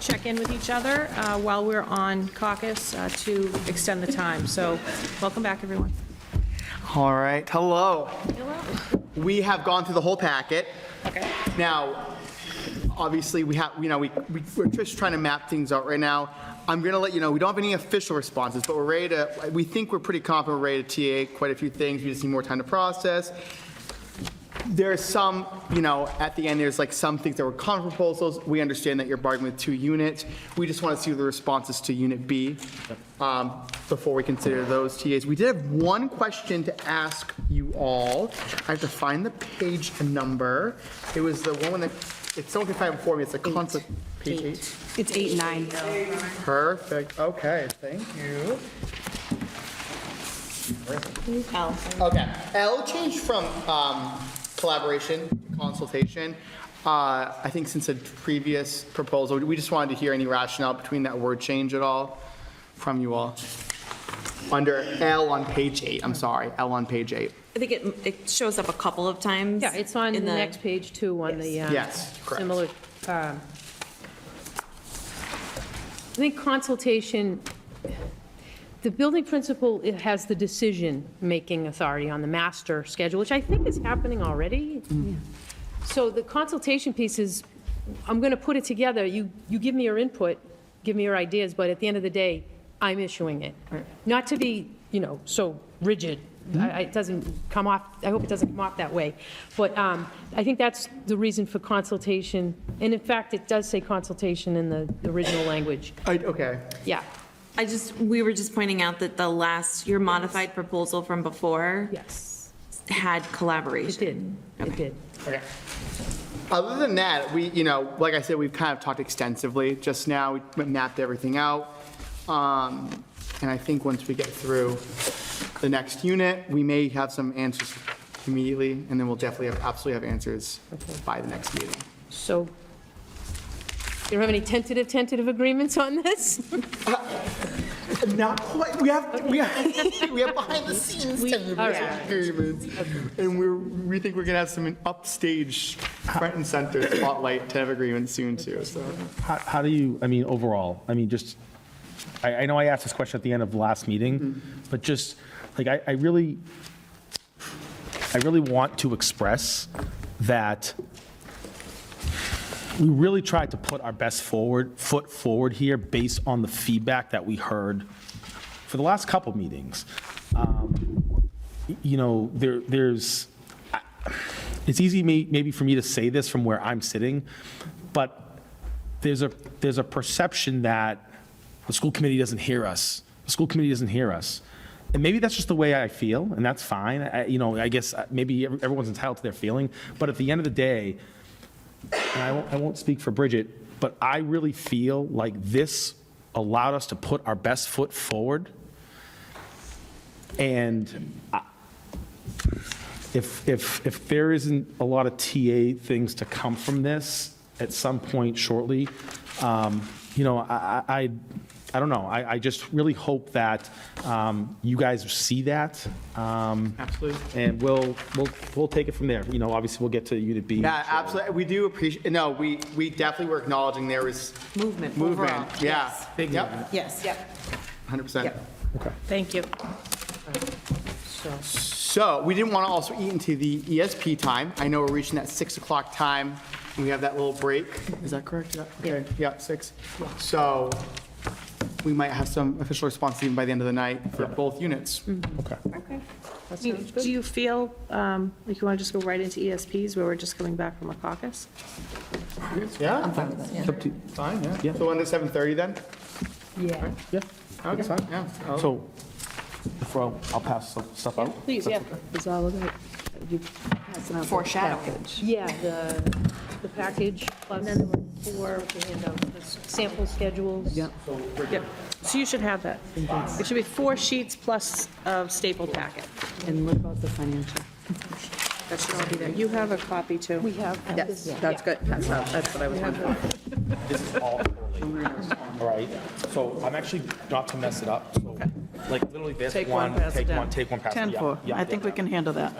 check in with each other while we were on caucus to extend the time. So welcome back, everyone. All right, hello. We have gone through the whole packet. Okay. Now, obviously, we're just trying to map things out right now. I'm going to let you know, we don't have any official responses, but we think we're pretty confident we're ready to TA quite a few things. We just need more time to process. There's some, at the end, there's like some things that were counter proposals. We understand that you're bargaining with 2 units. We just want to see the responses to Unit B before we consider those TAs. We did have one question to ask you all. I have to find the page number. It was the one that, if someone can find it for me, it's a concept. Page 8. It's 8 and 9. Perfect, okay, thank you. L. Okay, L changed from collaboration, consultation. I think since the previous proposal, we just wanted to hear any rationale between that word change at all from you all. Under L on page 8, I'm sorry, L on page 8. I think it shows up a couple of times. Yeah, it's on the in next page too, on the Yes, correct. similar. I think consultation, the building principal has the decision-making authority on the master schedule, which I think is happening already. So the consultation piece is, I'm going to put it together, you give me your input, give me your ideas, but at the end of the day, I'm issuing it. Not to be, so rigid. It doesn't come off, I hope it doesn't come off that way. But I think that's the reason for consultation. And in fact, it does say consultation in the original language. Okay. Yeah. We were just pointing out that your modified proposal from before Yes. had It collaboration. did. It did. Okay. Other than that, we, like I said, we've kind of talked extensively just now. We mapped everything out. And I think once we get through the next unit, we may have some answers immediately, and then we'll definitely absolutely have answers by the next meeting. So, you don't have any tentative agreements on this? Not quite. We have behind the scenes all right. agreements, and we think we're gonna have some upstage, front and center spotlight tentative agreements soon too. So How do you, overall, just, I know I asked this question at the end of the last meeting, but just, like, I really want to express that we really tried to put our best foot forward here based on the feedback that we heard for the last couple meetings. It's easy maybe for me to say this from where I'm sitting, but there's a perception that the school committee doesn't hear us. The school committee doesn't hear us. And maybe that's just the way I feel, and that's fine. I guess maybe everyone's entitled to their feeling, but at the end of the day, and I won't speak for Bridget, but I really feel like this allowed us to put our best foot forward. And if there isn't a lot of TA things to come from this at some point shortly, I don't know. I just really hope that you guys see that. absolutely. And we'll take it from there. Obviously, we'll get to Unit B. Yeah, absolutely. We do appreciate. No, we definitely were acknowledging there was Movement. movement. overall. Yeah. Yes. Big movement. Yes. 100%. Thank you. So we didn't want to also eat into the ESP time. I know we're reaching that 6 o'clock time. And we have that little break. Is that correct? Yeah. Okay. Yeah, 6. So we might have some official response even by the end of the night for both units. Okay. Do you feel like you want to just go right into ESPs where we're just coming back from a caucus? Yeah? I'm fine with that, yeah. Fine, yeah. So under 7:30 then? Yeah. Yeah. Okay, fine, yeah. So, I'll pass some stuff out. Please, yeah. It's all about, you passing out the Foreshadowing. package. Yeah, the package, plus the handout, the sample schedules. Yep. Yep. So you should have that. It should be 4 sheets plus a staple packet. And what about the financial? That should all be there. You have a copy too. We have. Yes, that's good. That's what I was wondering. This is all early. All right, so I'm actually, not to mess it up, so, like, literally this Take one, one, pass it take down. one, take one, pass it. 10-4. Yeah, I think we can handle that.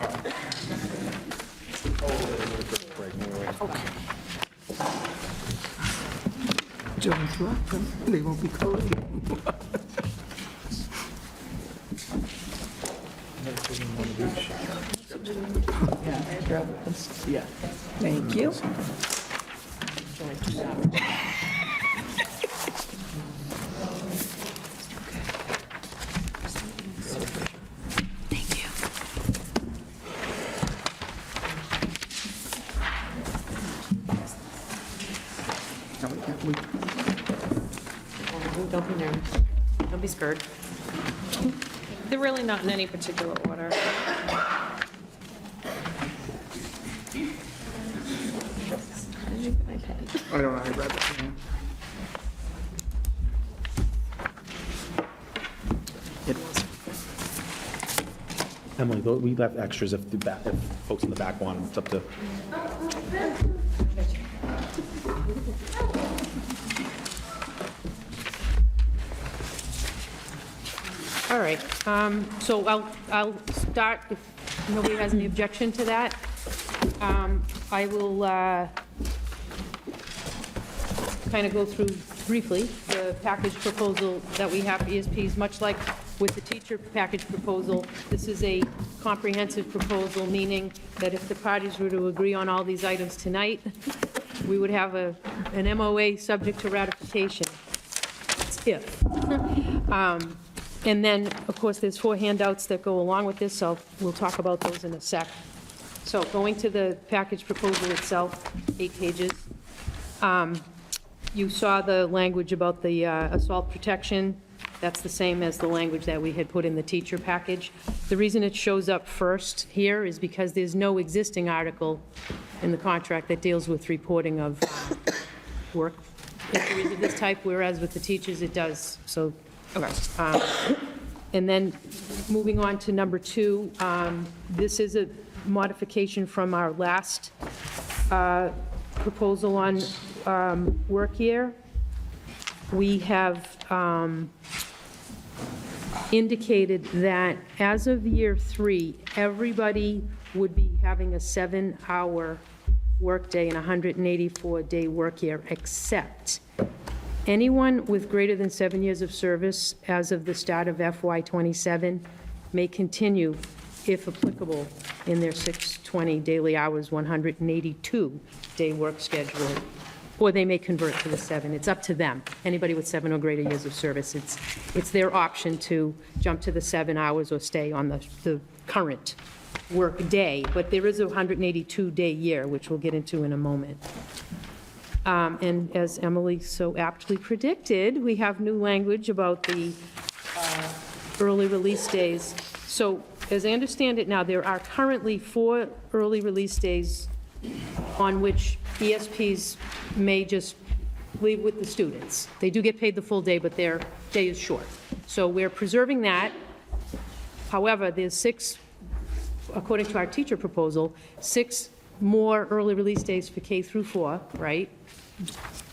Okay. Don't drop them, they won't be cold. Yeah. Thank you. Don't be nervous. Don't be scared. They're really not in any particular order. I don't know, I read that. yeah. It was. Emily, we left extras if folks in the back want them. It's up to. All right, so I'll start, if nobody has any objection to that. I will kind of go through briefly the package proposal that we have for ESPs, much like with the teacher package proposal. This is a comprehensive proposal, meaning that if the parties were to agree on all these items tonight, we would have an MOA subject to ratification. It's if. And then, of course, there's 4 handouts that go along with this, so we'll talk about those in a sec. So going to the package proposal itself, 8 pages. You saw the language about the assault protection. That's the same as the language that we had put in the teacher package. The reason it shows up first here is because there's no existing article in the contract that deals with reporting of work injuries of this type, whereas with the teachers, it does. So, okay. And then moving on to number 2, this is a modification from our last proposal on work year. We have indicated that as of year 3, everybody would be having a 7-hour workday and 184-day work year, except anyone with greater than 7 years of service as of the start of FY '27 may continue, if applicable, in their 620 daily hours, 182-day work schedule, or they may convert to the 7. It's up to them. Anybody with 7 or greater years of service, it's their option to jump to the 7 hours or stay on the current work day, but there is a 182-day year, which we'll get into in a moment. And as Emily so aptly predicted, we have new language about the early release days. So as I understand it now, there are currently 4 early release days on which ESPs may just leave with the students. They do get paid the full day, but their day is short. So we're preserving that. However, there's 6, according to our teacher proposal, 6 more early release days for K through 4, right,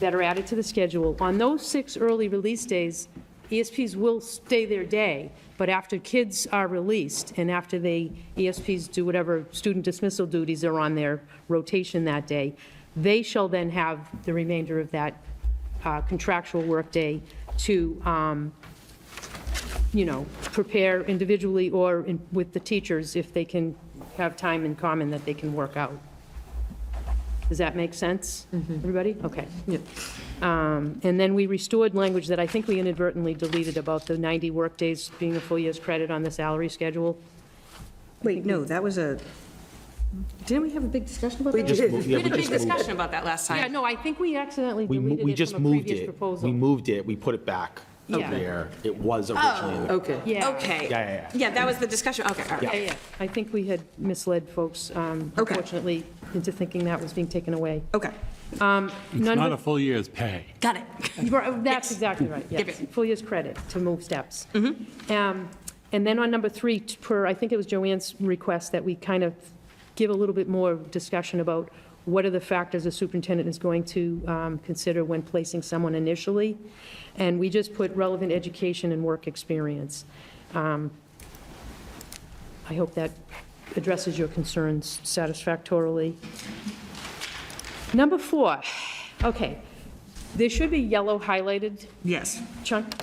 that are added to the schedule. On those 6 early release days, ESPs will stay their day, but after kids are released and after ESPs do whatever student dismissal duties are on their rotation that day, they shall then have the remainder of that contractual workday to, prepare individually or with the teachers if they can have time in common that they can work out. Does that make sense, everybody? Okay. And then we restored language that I think we inadvertently deleted about the 90 workdays being a full year's credit on the salary schedule. Wait, no, that was didn't we have a big discussion about that? just moved- We yeah, had we a big just moved discussion about that last Yeah, time. no, I think we accidentally We deleted it just from a moved previous it. proposal. We moved it, we put it back Yeah. where it was originally. Okay. Yeah. Okay. Yeah. Yeah, that was the discussion, okay, all right. Yeah. I think we had misled folks, unfortunately, into thinking that was being taken away. Okay, It's None not a but- full year's pay. got it. That's exactly right, Yep, yes. yep. Full year's credit to move steps. And then on number 3, per, I think it was Joanne's request, that we kind of give a little bit more discussion about what are the factors a superintendent is going to consider when placing someone initially. And we just put relevant education and work experience. I hope that addresses your concerns satisfactorily. Number 4, okay. There should be yellow highlighted Yes. chunk.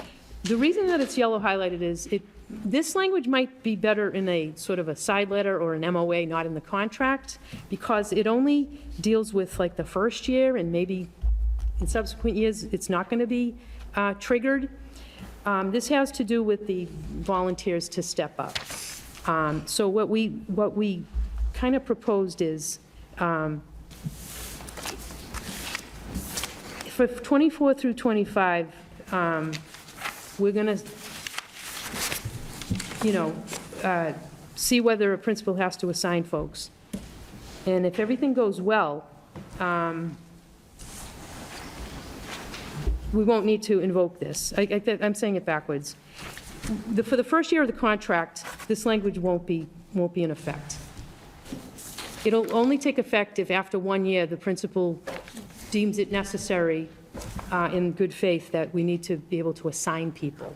The reason that it's yellow highlighted is this language might be better in a sort of a side letter or an MOA, not in the contract, because it only deals with like the first year, and maybe in subsequent years, it's not going to be triggered. This has to do with the volunteers to step up. So what we kind of proposed is, for 24 through 25, we're going to, see whether a principal has to assign folks. And if everything goes well, we won't need to invoke this. I'm saying it backwards. For the first year of the contract, this language won't be in effect. It'll only take effect if after 1 year, the principal deems it necessary in good faith that we need to be able to assign people.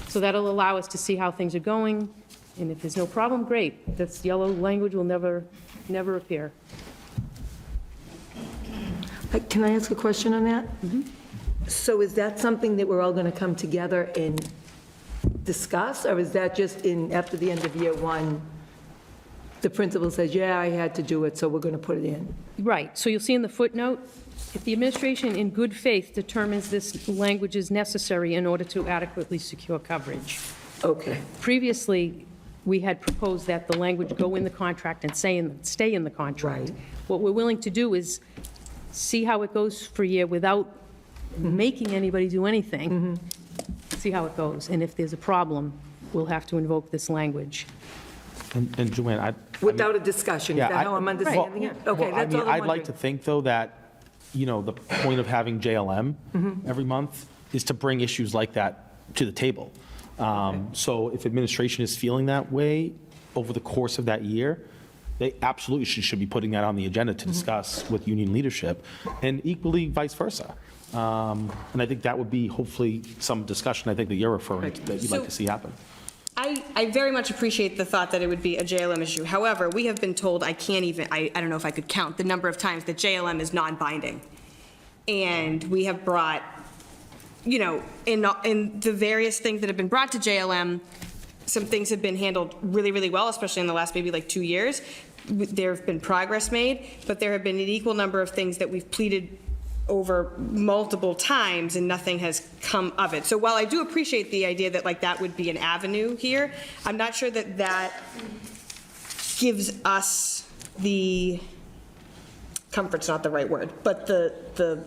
So that'll allow us to see how things are going, and if there's no problem, great. This yellow language will never appear. Can I ask a question on that? So is that something that we're all going to come together and discuss, or is that just after the end of year one, the principal says, yeah, I had to do it, so we're going to put it in? Right, so you'll see in the footnote, if the administration in good faith determines this language is necessary in order to adequately secure coverage. Okay. Previously, we had proposed that the language go in the contract and stay in the contract. Right. What we're willing to do is see how it goes for a year without making anybody do anything, see how it goes. And if there's a problem, we'll have to invoke this language. And Joanne, Without a discussion, is Yeah, that how I'm understanding it? Okay, Well, I that's mean, all I'm I'd like to wondering. think, though, that, the point of having JLM every month is to bring issues like that to the table. So if administration is feeling that way over the course of that year, they absolutely should be putting that on the agenda to discuss with union leadership, and equally vice versa. And I think that would be hopefully some discussion, I think, that you're referring to, that you'd like to see happen. I very much appreciate the thought that it would be a JLM issue. However, we have been told, I don't know if I could count the number of times that JLM is non-binding. And we have brought, in the various things that have been brought to JLM, some things have been handled really, really well, especially in the last maybe like 2 years. There have been progress made, but there have been an equal number of things that we've pleaded over multiple times and nothing has come of it. So while I do appreciate the idea that like that would be an avenue here, I'm not sure that that gives us the, comfort's not the right word, but the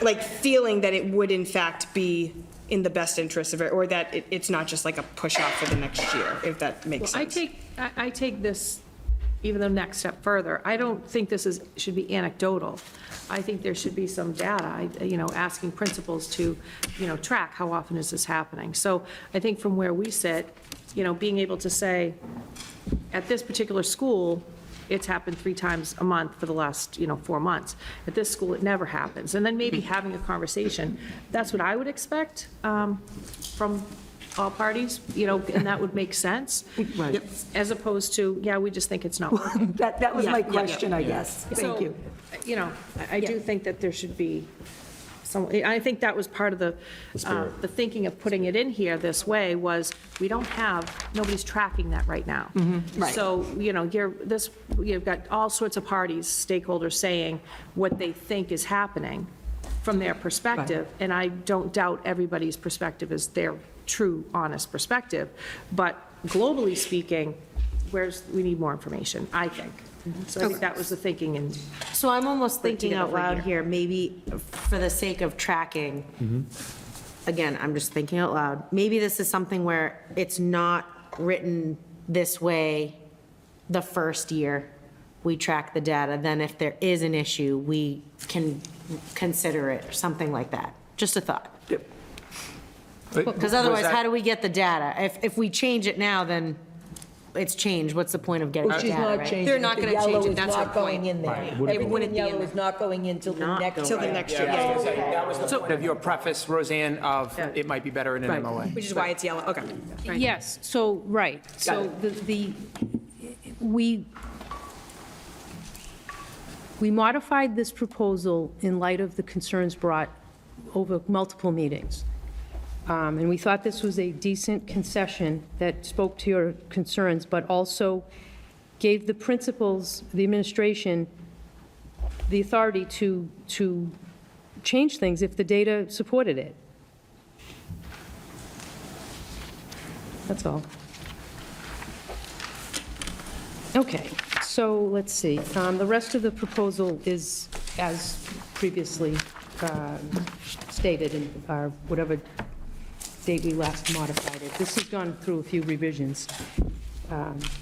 like feeling that it would in fact be in the best interest of it, or that it's not just like a push off for the next year, if that makes I sense. I take this even the next step further. I don't think this should be anecdotal. I think there should be some data, asking principals to, track how often is this happening. So I think from where we sit, being able to say, at this particular school, it's happened 3 times a month for the last, 4 months. At this school, it never happens. And then maybe having a conversation. That's what I would expect from all parties, and that would make sense. Right. As opposed to, yeah, we just think it's not working. That was Yeah, my yeah, question, I yeah. guess. Thank So, you. I do think that there should be some, I think that was part of the thinking of putting it in here this way was, nobody's tracking that right now. Right. So, you've got all sorts of parties, stakeholders saying what they think is happening from their perspective, and I don't doubt everybody's perspective is their true, honest perspective, but globally speaking, we need more information, I think. So I think that was the thinking, and So I'm almost thinking together out for a loud year. here, maybe for the sake of tracking, again, I'm just thinking out loud, maybe this is something where it's not written this way the first year we track the data, then if there is an issue, we can consider it, or something like that. Just a thought. Because otherwise, how do we get the data? If we change it now, then it's changed. What's the point of getting the She's data, not right? changing. They're not The gonna change yellow it, is that's her not going point. in there. Everything wouldn't in be yellow in is not going in till the next. Till the next year, That was the point of your preface, Roseanne, of it might be better in an MOA. which is why it's yellow, okay. Yes, so, right, so We modified this proposal in light of the concerns brought over multiple meetings. And we thought this was a decent concession that spoke to your concerns, but also gave the principals, the administration, the authority to change things if the data supported it. That's all. Okay, so let's see. The rest of the proposal is as previously stated in our whatever date we last modified it. This has gone through a few revisions.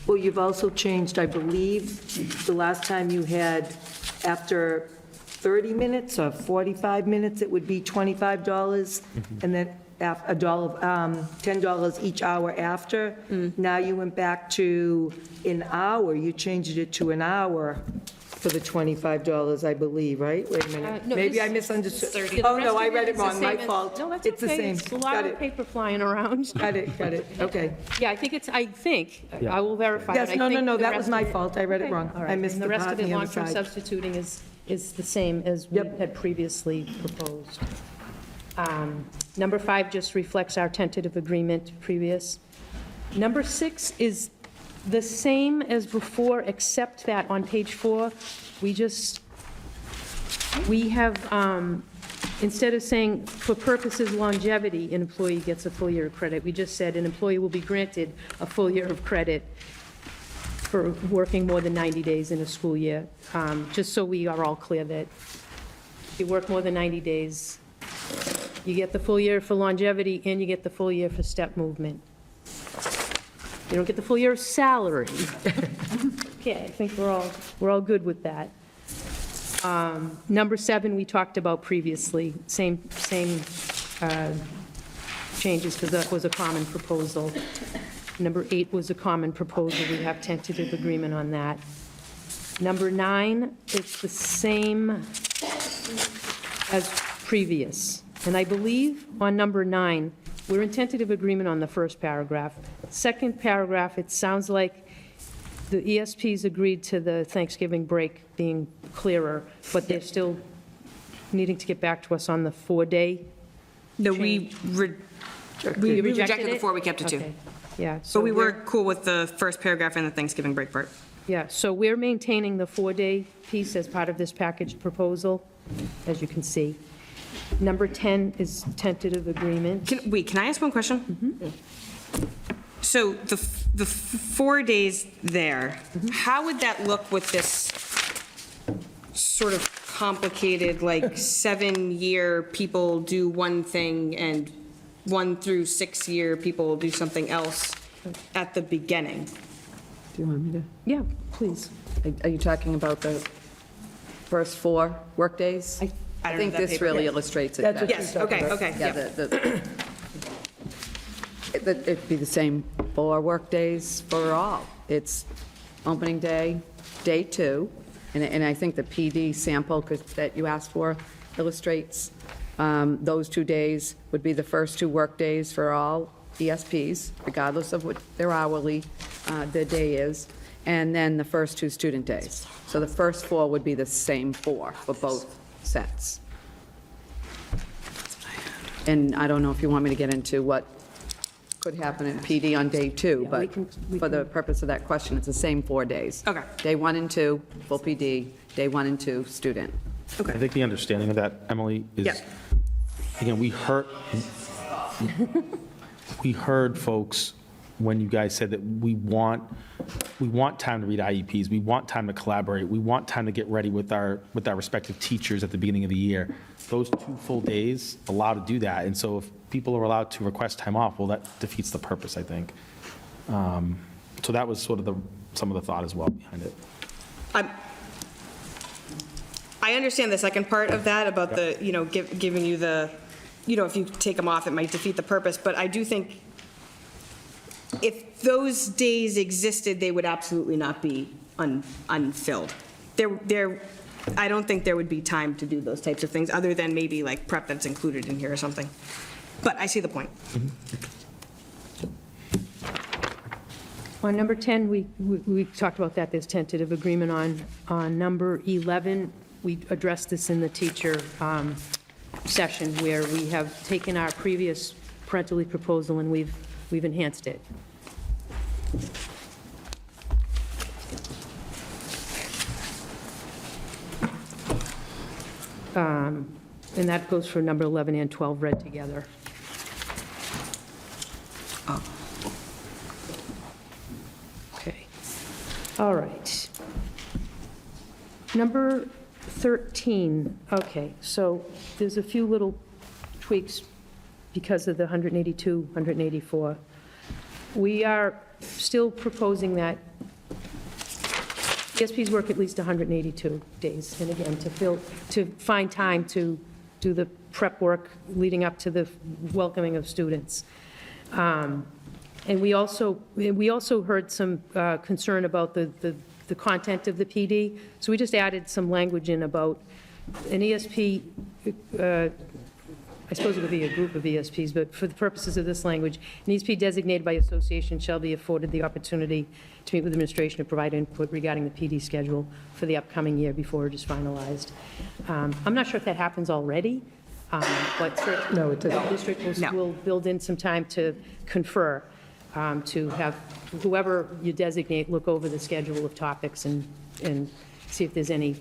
Well, you've also changed, I believe, the last time you had, after 30 minutes or 45 minutes, it would be $25, and then $10 each hour after. Now you went back to an hour, you changed it to an hour for the $25, I believe, right? Wait a minute, no, maybe this- I misunderstood. The Oh, rest no, of I read is it the wrong, my same as- fault. No, that's It's the okay. same. It's a lot Got of it. paper flying around. Got it, okay. Yeah, I think, I will verify. Yes, but I no, think the that rest was of my it- fault, I read it Okay, wrong. all I right. missed And the the rest part of on it, the other long-term side. substituting is the same as we Yep. had previously proposed. Number 5 just reflects our tentative agreement previous. Number 6 is the same as before, except that on page 4, we have, instead of saying, for purposes longevity, an employee gets a full year of credit, we just said an employee will be granted a full year of credit for working more than 90 days in a school year, just so we are all clear that if you work more than 90 days, you get the full year for longevity, and you get the full year for step movement. You don't get the full year of salary. Okay, I think we're all good with that. Number 7, we talked about previously, same changes, because that was a common proposal. Number 8 was a common proposal, we have tentative agreement on that. Number 9, it's the same as previous. And I believe on number 9, we're in tentative agreement on the first paragraph. Second paragraph, it sounds like the ESPs agreed to the Thanksgiving break being clearer, but they're still needing to get back to us on the 4-day. No, we You rejected the 4, we kept it 2. Okay. Yeah. so But we we're- were cool with the first paragraph and the Thanksgiving break part. Yeah, so we're maintaining the 4-day piece as part of this package proposal, as you can see. Number 10 is tentative agreement. Can I ask one question? So the 4 days there, how would that look with this sort of complicated, like 7-year people do one thing and 1 through 6-year people do something else at the beginning? Do you want me to? Yeah, please. Are you talking about the first 4 workdays? I don't think know that this paper. really Yes. illustrates it That's what better. Yes, okay, Yeah, it'd be the same 4 workdays for all. It's opening day, day 2, and I think the PD sample that you asked for illustrates those 2 days would be the first 2 workdays for all ESPs, regardless of what their hourly their day is, and then the first 2 student days. So the first 4 would be the same 4 for both sets. And I don't know if you want me to get into what could happen in PD on day 2, but for the purpose of that question, it's the same 4 days. Okay. Day 1 and 2, full PD, day 1 and 2, student. I think the understanding of that, Emily, is, Yeah. again, we heard folks when you guys said that we want time to read IEPs, we want time to collaborate, we want time to get ready with our respective teachers at the beginning of the year. Those 2 full days allow to do that, and so if people are allowed to request time off, well, that defeats the purpose, I think. So that was sort of some of the thought as well behind it. I understand the second part of that about the, giving you the, if you take them off, it might defeat the purpose, but I do think if those days existed, they would absolutely not be unfilled. I don't think there would be time to do those types of things, other than maybe like prep that's included in here or something. But I see the point. On number 10, we talked about that, there's tentative agreement on. On number 11, we addressed this in the teacher session, where we have taken our previous parental leave proposal and we've enhanced it. And that goes for number 11 and 12 read together. Okay. All right. Number 13, okay, so there's a few little tweaks because of the 182, 184. We are still proposing that ESPs work at least 182 days, and again, to find time to do the prep work leading up to the welcoming of students. And we also heard some concern about the content of the PD, so we just added some language in about an ESP, I suppose it would be a group of ESPs, but for the purposes of this language, an ESP designated by association shall be afforded the opportunity to meet with administration and provide input regarding the PD schedule for the upcoming year before it is finalized. I'm not sure if that happens already, but No, it doesn't. the district will build in some time to confer, to have whoever you designate look over the schedule of topics and see if there's any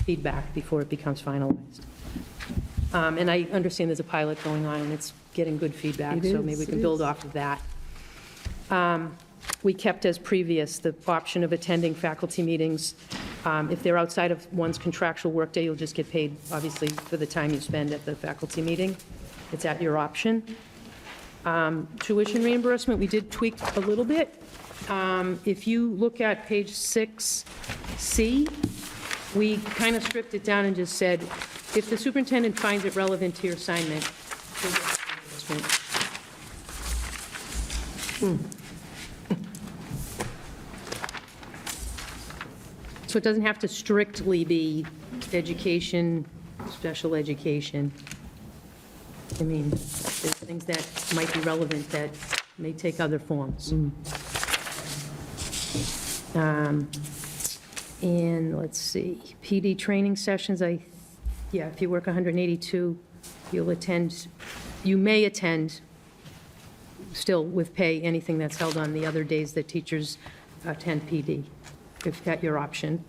feedback before it becomes finalized. And I understand there's a pilot going on, and it's getting good feedback, so maybe we can build off of that. We kept as previous the option of attending faculty meetings. If they're outside of one's contractual workday, you'll just get paid, obviously, for the time you spend at the faculty meeting. It's at your option. Tuition reimbursement, we did tweak a little bit. If you look at page 6C, we kind of stripped it down and just said, if the superintendent finds it relevant to your assignment, you'll get reimbursement. So it doesn't have to strictly be education, special education. I mean, there's things that might be relevant that may take other forms. And let's see, PD training sessions, if you work 182, you may attend, still with pay, anything that's held on the other days that teachers attend PD, if that's your option.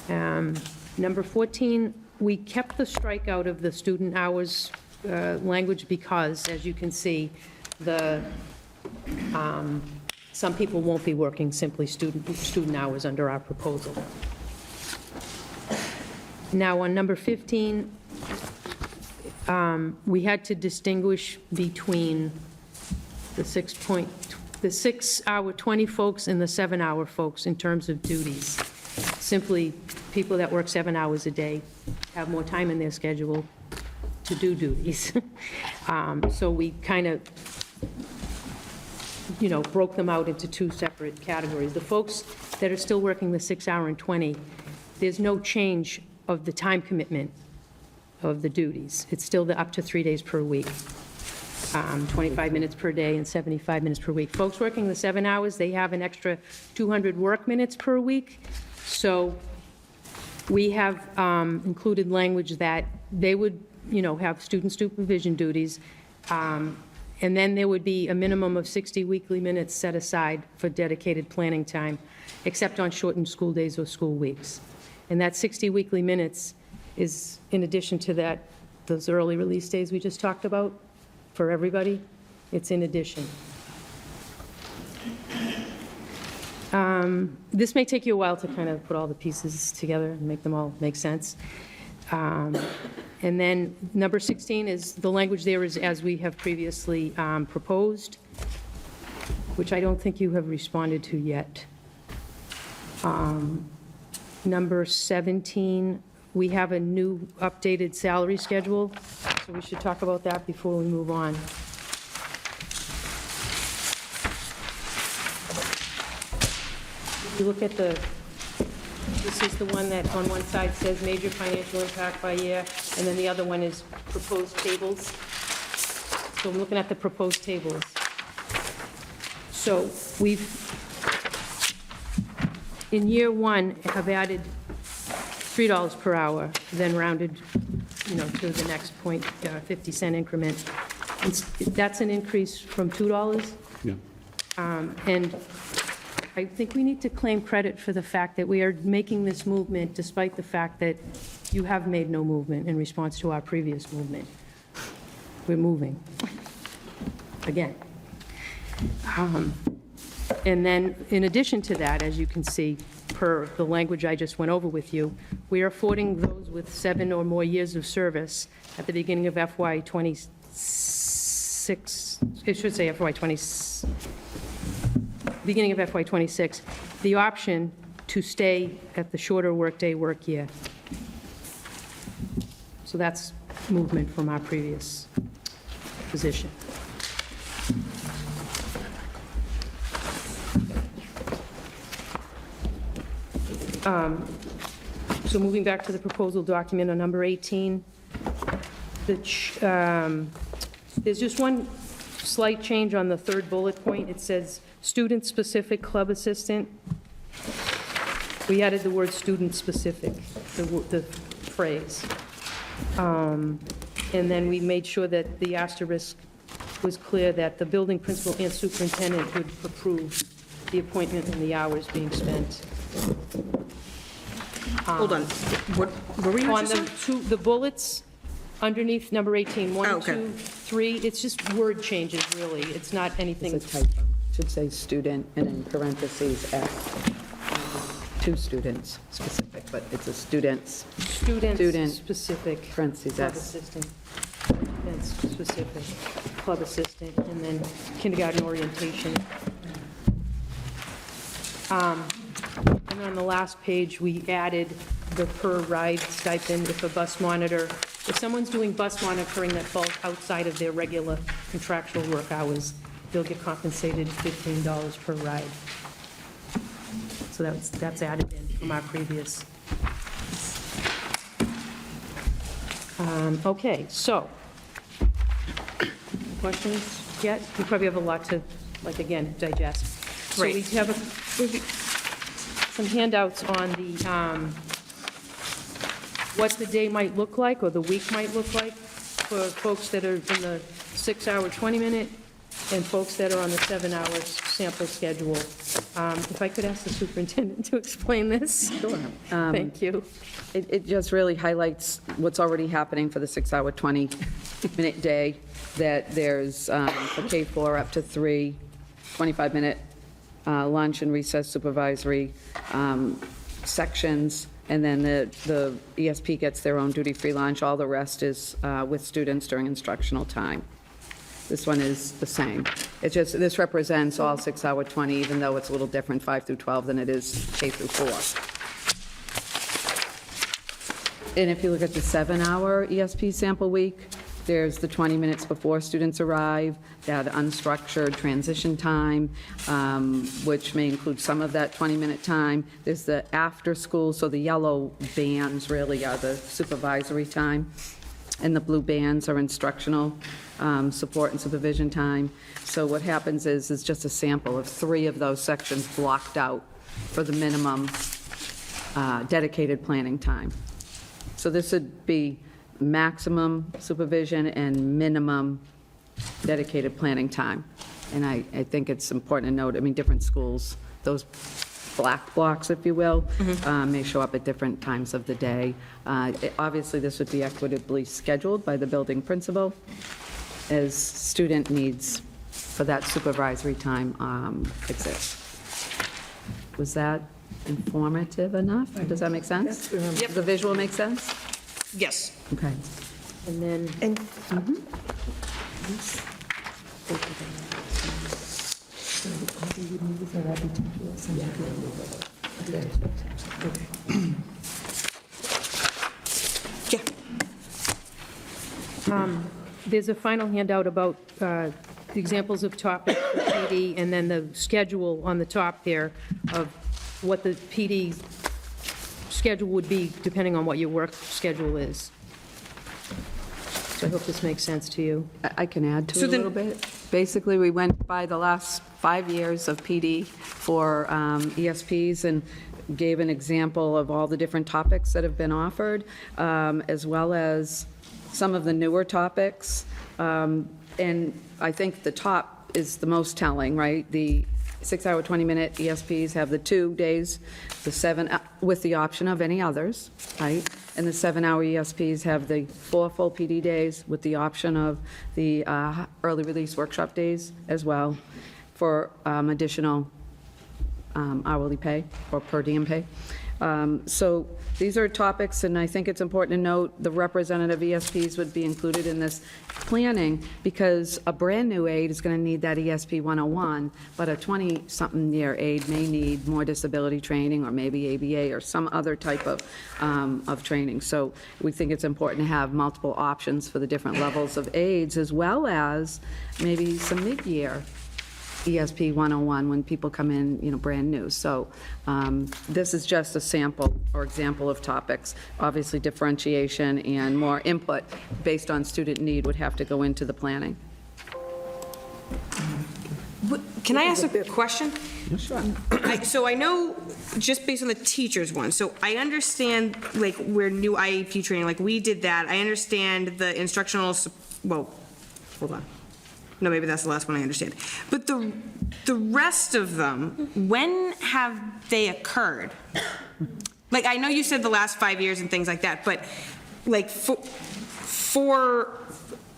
Number 14, we kept the strikeout of the student hours language because, as you can see, some people won't be working simply student hours under our proposal. Now, on number 15, we had to distinguish between the 6-hour 20 folks and the 7-hour folks in terms of duties. Simply, people that work 7 hours a day have more time in their schedule to do duties. So we kind of, broke them out into two separate categories. The folks that are still working the 6-hour and 20, there's no change of the time commitment of the duties. It's still the up to 3 days per week, 25 minutes per day and 75 minutes per week. Folks working the 7 hours, they have an extra 200 work minutes per week. So we have included language that they would, have student supervision duties, and then there would be a minimum of 60 weekly minutes set aside for dedicated planning time, except on shortened school days or school weeks. And that 60 weekly minutes is in addition to those early release days we just talked about for everybody. It's in addition. This may take you a while to kind of put all the pieces together and make them all make sense. And then number 16 is, the language there is as we have previously proposed, which I don't think you have responded to yet. Number 17, we have a new updated salary schedule, so we should talk about that before we move on. If you look at this is the one that on one side says major financial impact by year, and then the other one is proposed tables. So I'm looking at the proposed tables. So we've in year one, have added $3 per hour, then rounded, to the next point, 50-cent increment. That's an increase from $2. Yeah. And I think we need to claim credit for the fact that we are making this movement despite the fact that you have made no movement in response to our previous movement. We're moving. Again. And then, in addition to that, as you can see, per the language I just went over with you, we are affording those with 7 or more years of service at the beginning of FY '26, it should say FY '20, beginning of FY '26, the option to stay at the shorter workday work year. So that's movement from our previous position. So moving back to the proposal document on number 18, there's just one slight change on the third bullet point. It says student-specific club assistant. We added the word student-specific, the phrase. And then we made sure that the asterisk was clear that the building principal and superintendent would approve the appointment and the hours being spent. Hold on. What were we On interested? the bullets underneath number 18, 1, Oh, okay. 2, 3, it's just word changes, really. It's not anything. It's a typo. Should say student and in parentheses F. Two students specific, but it's a student's Student. Student-specific parentheses club S. assistant. Student-specific club assistant, and then kindergarten orientation. And on the last page, we added the per ride stipend if a bus monitor, if someone's doing bus monitoring that falls outside of their regular contractual work hours, they'll get compensated $15 per ride. So that's added in from our previous. Okay, so, questions yet? We probably have a lot to, again, digest. So we Right. have some handouts on the, what the day might look like, or the week might look like, for folks that are in the 6-hour, 20-minute, and folks that are on the 7-hour sample schedule. If I could ask the superintendent to explain this? Sure. Thank you. It just really highlights what's already happening for the 6-hour, 20-minute day, that there's, for K-4, up to 3 25-minute lunch and recess supervisory sections, and then the ESP gets their own duty-free lunch. All the rest is with students during instructional time. This one is the same. It's just, this represents all 6-hour, 20, even though it's a little different, 5 through 12, than it is K through 4. And if you look at the 7-hour ESP sample week, there's the 20 minutes before students arrive, that unstructured transition time, which may include some of that 20-minute time. There's the after-school, so the yellow bands really are the supervisory time, and the blue bands are instructional support and supervision time. So what happens is just a sample of 3 of those sections blocked out for the minimum dedicated planning time. So this would be maximum supervision and minimum dedicated planning time. And I think it's important to note, I mean, different schools, those black blocks, if you will, may show up at different times of the day. Obviously, this would be equitably scheduled by the building principal as student needs for that supervisory time exist. Was that informative enough? Does that make sense? Does the visual make sense? Yes. Okay. And then, Yeah. there's a final handout about examples of topics for PD, and then the schedule on the top there of what the PD schedule would be, depending on what your work schedule is. So I hope this makes sense to you. I can add to So it a then- little bit. Basically, we went by the last 5 years of PD for ESPs, and gave an example of all the different topics that have been offered, as well as some of the newer topics. And I think the top is the most telling, right? The 6-hour, 20-minute ESPs have the 2 days, the 7, with the option of any others, right? And the 7-hour ESPs have the 4 full PD days with the option of the early release workshop days as well for additional hourly pay or per diem pay. So these are topics, and I think it's important to note the representative ESPs would be included in this planning because a brand-new aide is going to need that ESP 101, but a 20-something-year aide may need more disability training or maybe ABA or some other type of training. So we think it's important to have multiple options for the different levels of aides, as well as maybe some mid-year ESP 101 when people come in, brand new. So this is just a sample or example of topics. Obviously, differentiation and more input based on student need would have to go into the planning. Can I ask a question? Sure. So I know, just based on the teachers one, so I understand, like, where new IEP training, like, we did that. I understand the instructional, well, hold on. No, maybe that's the last one I understand. But the rest of them, when have they occurred? Like, I know you said the last 5 years and things like that, but, like,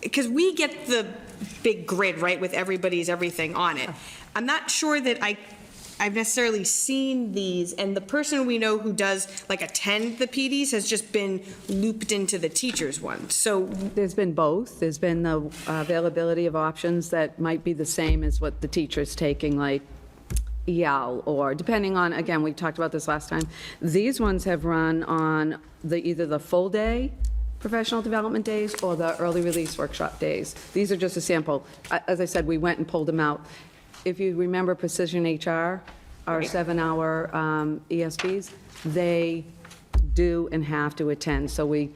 because we get the big grid, right, with everybody's everything on it. I'm not sure that I've necessarily seen these, and the person we know who does, like, attend the PDs has just been looped into the teachers one. So There's been both. There's been the availability of options that might be the same as what the teacher's taking, like EL, or depending on, again, we talked about this last time, these ones have run on either the full day professional development days or the early release workshop days. These are just a sample. As I said, we went and pulled them out. If you remember Precision HR, our 7-hour ESPs, they do and have to attend. So the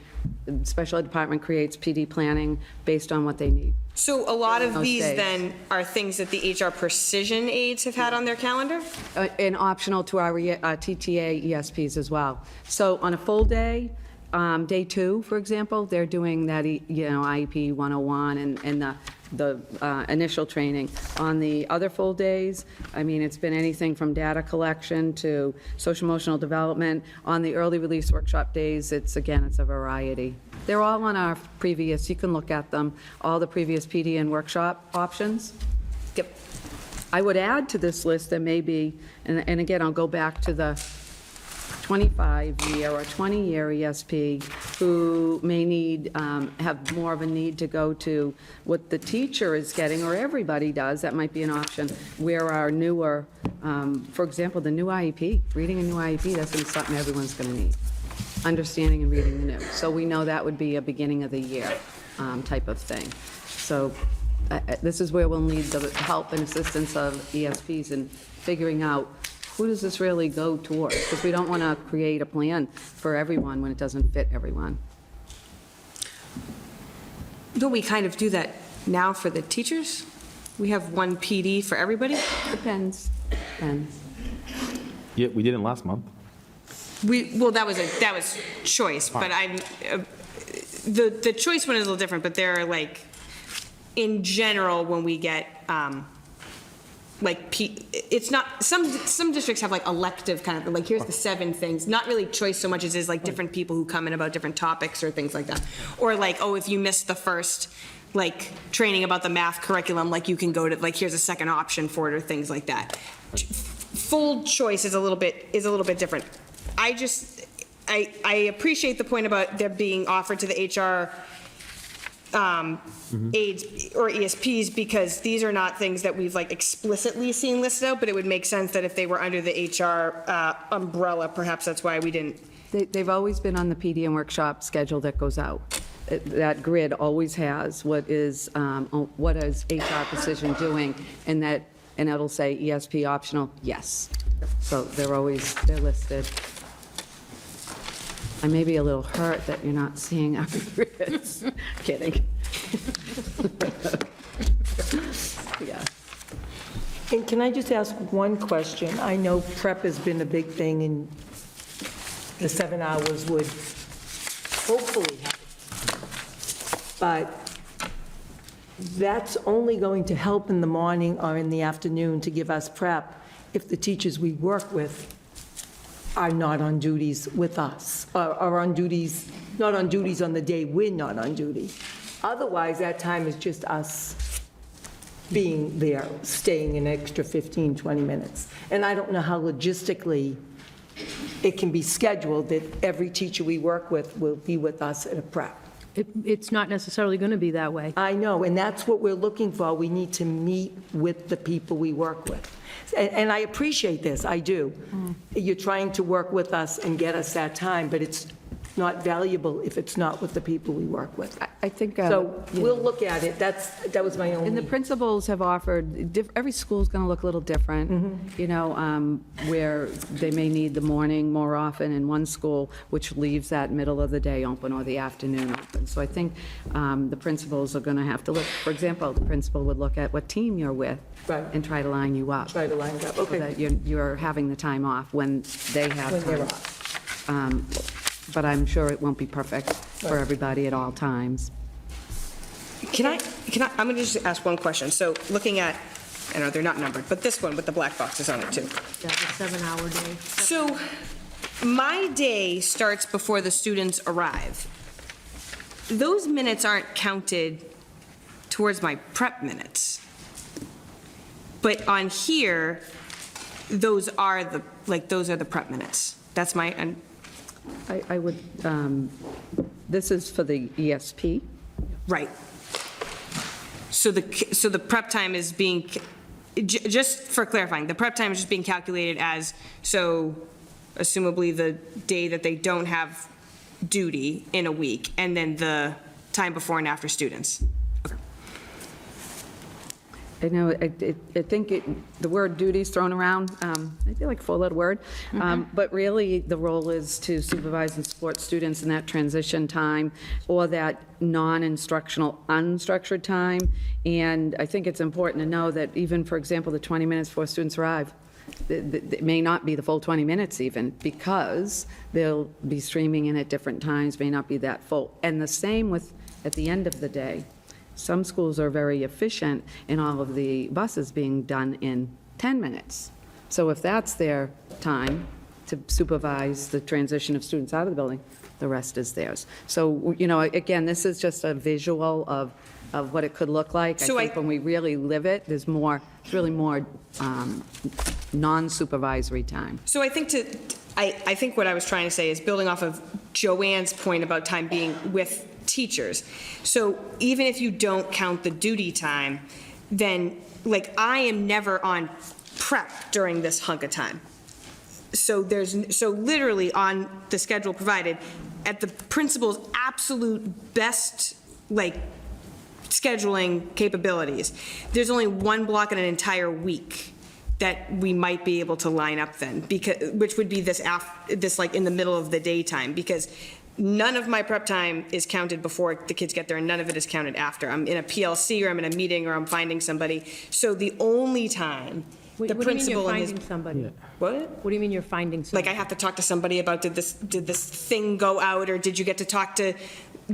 special ed department creates PD planning based on what they need. So a lot of Those these days. then are things that the HR Precision aides have had on their calendar? And optional to our TTA ESPs as well. So on a full day, day 2, for example, they're doing that, IEP 101 and the initial training. On the other full days, I mean, it's been anything from data collection to social emotional development. On the early release workshop days, it's a variety. They're all on our previous, you can look at them, all the previous PD and workshop options. Yep. I would add to this list that maybe, and again, I'll go back to the 25-year or 20-year ESP who may need, have more of a need to go to what the teacher is getting, or everybody does, that might be an option, where our newer, for example, the new IEP, reading a new IEP, that's going to be something everyone's going to need, understanding and reading the new. So we know that would be a beginning of the year type of thing. So this is where we'll need the help and assistance of ESPs in figuring out who does this really go towards? Because we don't want to create a plan for everyone when it doesn't fit everyone. Don't we kind of do that now for the teachers? We have one PD for everybody? Depends. Yeah, we didn't last month. Well, that was choice, but I'm, the choice one is a little different, but there are, like, in general, when we get, it's not, some districts have like elective kind of, like, here's the 7 things, not really choice so much as is like different people who come in about different topics or things like that. Or like, oh, if you missed the first, like, training about the math curriculum, like, you can go to, like, here's a second option for it, or things like that. Full choice is a little bit different. I appreciate the point about there being offered to the HR aides or ESPs, because these are not things that we've, like, explicitly seen listed out, but it would make sense that if they were under the HR umbrella, perhaps that's why we didn't. They've always been on the PD and workshop schedule that goes out. That grid always has what is HR Precision doing, and it'll say ESP optional, yes. So they're listed. I may be a little hurt that you're not seeing our grids. Kidding. Yeah. And can I just ask one question? I know prep has been a big thing, and the 7 hours would hopefully help. But that's only going to help in the morning or in the afternoon to give us prep if the teachers we work with are not on duties with us, or are on duties, not on duties on the day we're not on duty. Otherwise, that time is just us being there, staying an extra 15, 20 minutes. And I don't know how logistically it can be scheduled that every teacher we work with will be with us at a prep. It's not necessarily going to be that way. I know, and that's what we're looking for. We need to meet with the people we work with. And I appreciate this, I do. You're trying to work with us and get us that time, but it's not valuable if it's not with the people we work with. I think. So we'll look at it. That was my only. And the principals have offered, every school's going to look a little different, you know, where they may need the morning more often in one school, which leaves that middle of the day open or the afternoon open. So I think the principals are going to have to look, for example, the principal would look at what team you're with Right. and try to line you up. Try to line it up, So okay. that you're having the time off when they have When they're time. But I'm sure it won't be perfect for everybody at all times. I'm going to just ask one question. So looking at, I know they're not numbered, but this one with the black boxes on it too. Yeah, the 7-hour day. So my day starts before the students arrive. Those minutes aren't counted towards my prep minutes. But on here, those are the prep minutes. That's my, and I would, this is for the ESP. right. So the prep time is being, just for clarifying, the prep time is just being calculated as, so assumably the day that they don't have duty in a week, and then the time before and after students. I know, I think the word duty's thrown around, I feel like a four-letter word, but really, the role is to supervise and support students in that transition time or that non-instructional, unstructured time. And I think it's important to know that even, for example, the 20 minutes before students arrive, it may not be the full 20 minutes even, because they'll be streaming in at different times, may not be that full. And the same with, at the end of the day. Some schools are very efficient in all of the buses being done in 10 minutes. So if that's their time to supervise the transition of students out of the building, the rest is theirs. So, you know, again, this is just a visual of what it could look like. So I think when we really live it, there's more, it's really more non-supervisory time. So I think what I was trying to say is building off of Joanne's point about time being with teachers. So even if you don't count the duty time, then, like, I am never on prep during this hunk of time. So literally on the schedule provided, at the principal's absolute best, like, scheduling capabilities, there's only one block in an entire week that we might be able to line up then, because, which would be this like in the middle of the daytime, because none of my prep time is counted before the kids get there, and none of it is counted after. I'm in a PLC, or I'm in a meeting, or I'm finding somebody. So the only time the What do you mean you're principal and his... finding somebody? What? What do you mean you're finding somebody? Like, I have to talk to somebody about, did this thing go out, or did you get to talk to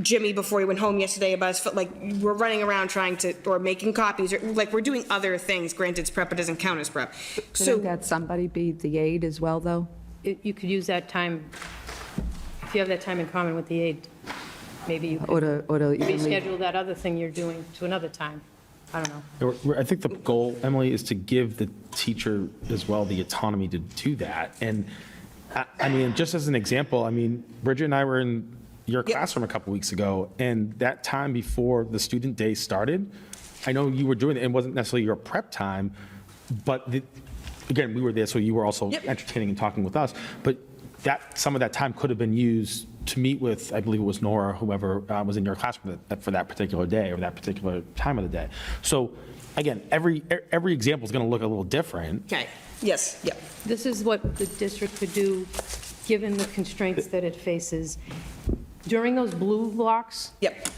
Jimmy before he went home yesterday about his, like, we're running around trying to, or making copies, or, like, we're doing other things. Granted, it's prep, it doesn't count as prep. Couldn't that somebody be the aide as well, though? You could use that time, if you have that time in common with the aide, maybe you Or could to even leave? reschedule that other thing you're doing to another time. I don't know. I think the goal, Emily, is to give the teacher as well the autonomy to do that. And I mean, just as an example, I mean, Bridget and I were in your classroom a couple weeks ago, and that time before the student day started, I know you were doing it. It wasn't necessarily your prep time, but again, we were there, so you were also entertaining and talking with us. But some of that time could have been used to meet with, I believe it was Nora, whoever was in your classroom for that particular day or that particular time of the day. So again, every example is going to look a little different. Okay, yes, yeah. This is what the district could do, given the constraints that it faces. During those blue blocks, Yep.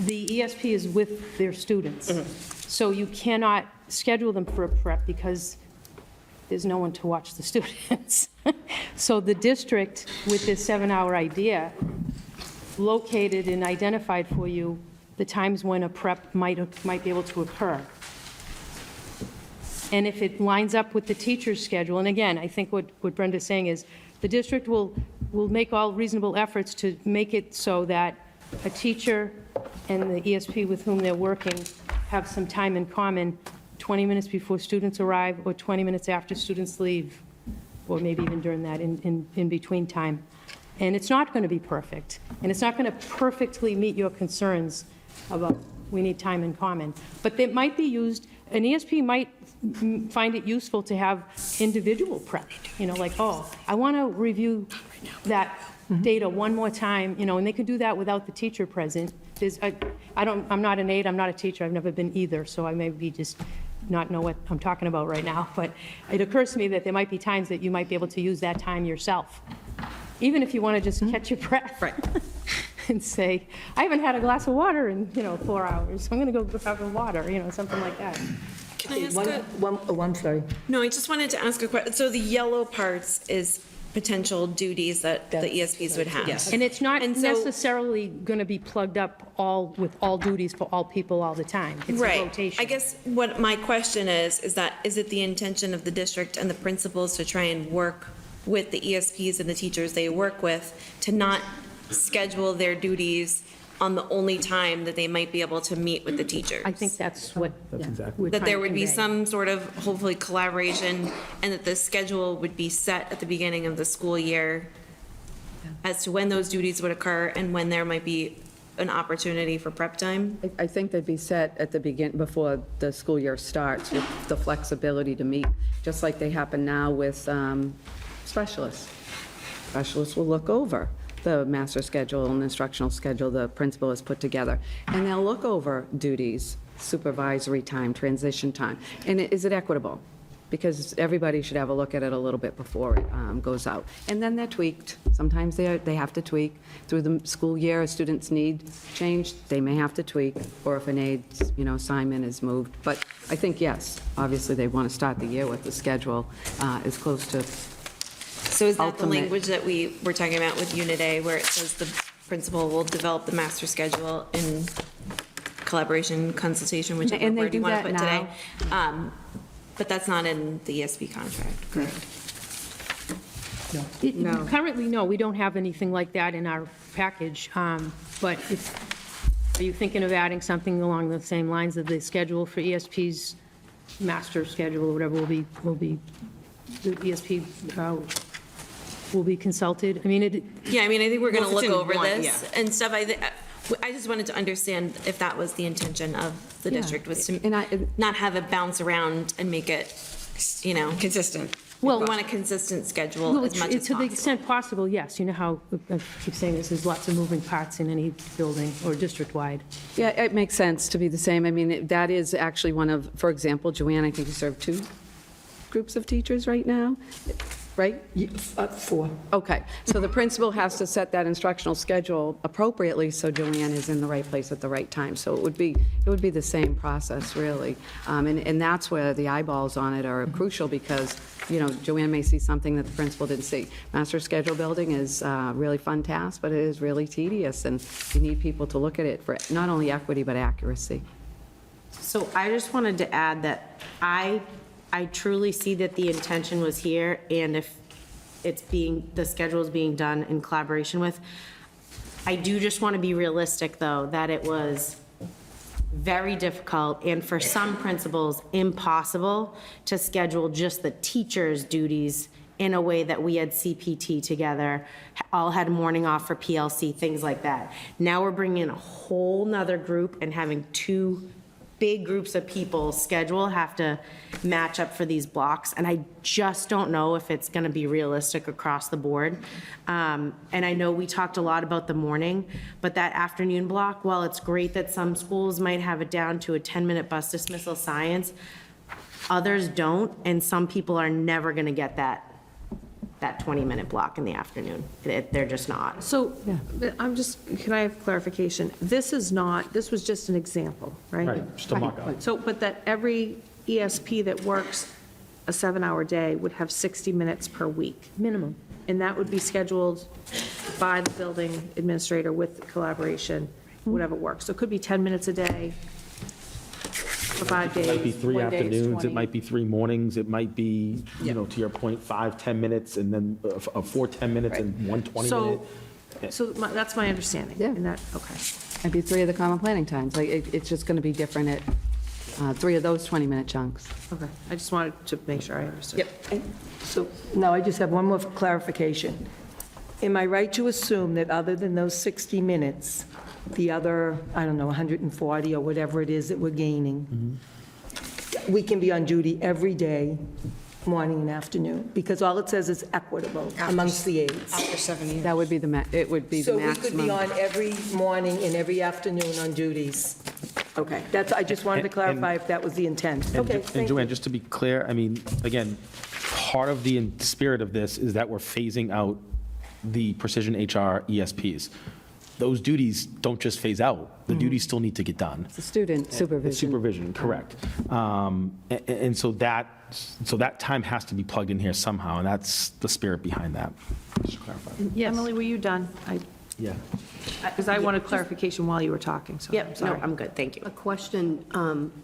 the ESP is with their students. So you cannot schedule them for a prep because there's no one to watch the students. So the district, with this 7-hour idea, located and identified for you the times when a prep might be able to occur. And if it lines up with the teacher's schedule, and again, I think what Brenda's saying is, the district will make all reasonable efforts to make it so that a teacher and the ESP with whom they're working have some time in common, 20 minutes before students arrive, or 20 minutes after students leave, or maybe even during that in between time. And it's not going to be perfect, and it's not going to perfectly meet your concerns about we need time in common. But it might be used, an ESP might find it useful to have individual prep, like, oh, I want to review that data one more time, and they can do that without the teacher present. I'm not an aide, I'm not a teacher, I've never been either, so I may be just not know what I'm talking about right now, but it occurs to me that there might be times that you might be able to use that time yourself, even if you want to just catch your breath. Right. And say, I haven't had a glass of water in, 4 hours, I'm going to go have a water, something like that. Can I ask I'm sorry. No, I just wanted to ask a question. So the yellow parts is potential duties that the ESPs would have. Yes. And it's not And so- necessarily going to be plugged up with all duties for all people all the time. It's a Right. rotation. I guess what my question is it the intention of the district and the principals to try and work with the ESPs and the teachers they work with to not schedule their duties on the only time that they might be able to meet with the teachers? I think that's what we're That trying there to would be convey. some sort of hopefully collaboration, and that the schedule would be set at the beginning of the school year as to when those duties would occur and when there might be an opportunity for prep time? I think they'd be set at the before the school year starts, with the flexibility to meet, just like they happen now with specialists. Specialists will look over the master schedule and instructional schedule the principal has put together, and they'll look over duties, supervisory time, transition time, and is it equitable? Because everybody should have a look at it a little bit before it goes out. And then they're tweaked. Sometimes they have to tweak. Through the school year, if students need change, they may have to tweak, or if an aide's, assignment is moved. But I think, yes, obviously they want to start the year with the schedule as close to. So is that the Ultimate. language that we were talking about with Unit A, where it says the principal will develop the master schedule in collaboration, consultation, whichever And they word you do want to that put today? But that's not in the ESP contract, correct? Currently, no, we don't have anything like that in our package, but are you thinking of adding something along the same lines of the schedule for ESP's master schedule, or whatever the ESP will be consulted? I mean, Yeah, I mean, I think we're going to Well, if look it's in over one, this and stuff. I just wanted to understand if that was the intention of the district, was And to not have it bounce around and make it, Consistent. we want a consistent schedule well, as much as to the possible. extent possible, yes. You know how, I keep saying this, there's lots of moving parts in any building or district-wide. Yeah, it makes sense to be the same. I mean, that is actually one of, for example, Joanne, I think you serve 2 groups of teachers right now, right? 4. Okay, so the principal has to set that instructional schedule appropriately so Joanne is in the right place at the right time. So it would be the same process, really. And that's where the eyeballs on it are crucial, because, Joanne may see something that the principal didn't see. Master schedule building is a really fun task, but it is really tedious, and you need people to look at it for not only equity, but accuracy. So I just wanted to add that I truly see that the intention was here, and if the schedule is being done in collaboration with, I do just want to be realistic, though, that it was very difficult, and for some principals, impossible to schedule just the teacher's duties in a way that we had CPT together, all had morning off for PLC, things like that. Now we're bringing in a whole nother group and having 2 big groups of people have to match up for these blocks, and I just don't know if it's going to be realistic across the board. And I know we talked a lot about the morning, but that afternoon block, while it's great that some schools might have it down to a 10-minute bus dismissal science, others don't, and some people are never going to get that 20-minute block in the afternoon. They're just not. So, can I have clarification? This was just an example, right? Right, just a mock-up. So, but that every ESP that works a 7-hour day would have 60 minutes per week. Minimum. And that would be scheduled by the building administrator with collaboration, whatever works. So it could be 10 minutes a day for 5 It might be days. 3 One day is afternoons, 20. it might be 3 mornings, it might be, you know, to your point, 5, 10 minutes, and then 4 10 minutes and 1 20 minute. So that's my understanding. Yeah. And that, okay. It'd be 3 of the common planning times. Like, it's just going to be different at 3 of those 20-minute chunks. Okay. I just wanted to make sure I understood. Yep. So now I just have one more clarification. Am I right to assume that other than those 60 minutes, the other, I don't know, 140 or whatever it is that we're gaining, we can be on duty every day, morning and afternoon? Because all it says is equitable amongst the aides. After 7 years. That would be it would be the So we could be maximum. on every morning and every afternoon on duties? Okay, I just wanted to clarify if that was the intent. Okay, And thank you. Joanne, just to be clear, I mean, again, part of the spirit of this is that we're phasing out the Precision HR ESPs. Those duties don't just phase out, the duties still need to get done. The student supervision. Supervision, correct. And so that time has to be plugged in here somehow, and that's the spirit behind that. Just to clarify. Yes. Emily, were you done? Yeah. Because I wanted clarification while you were talking, so I'm Yep, no, sorry. I'm good, thank you. A question,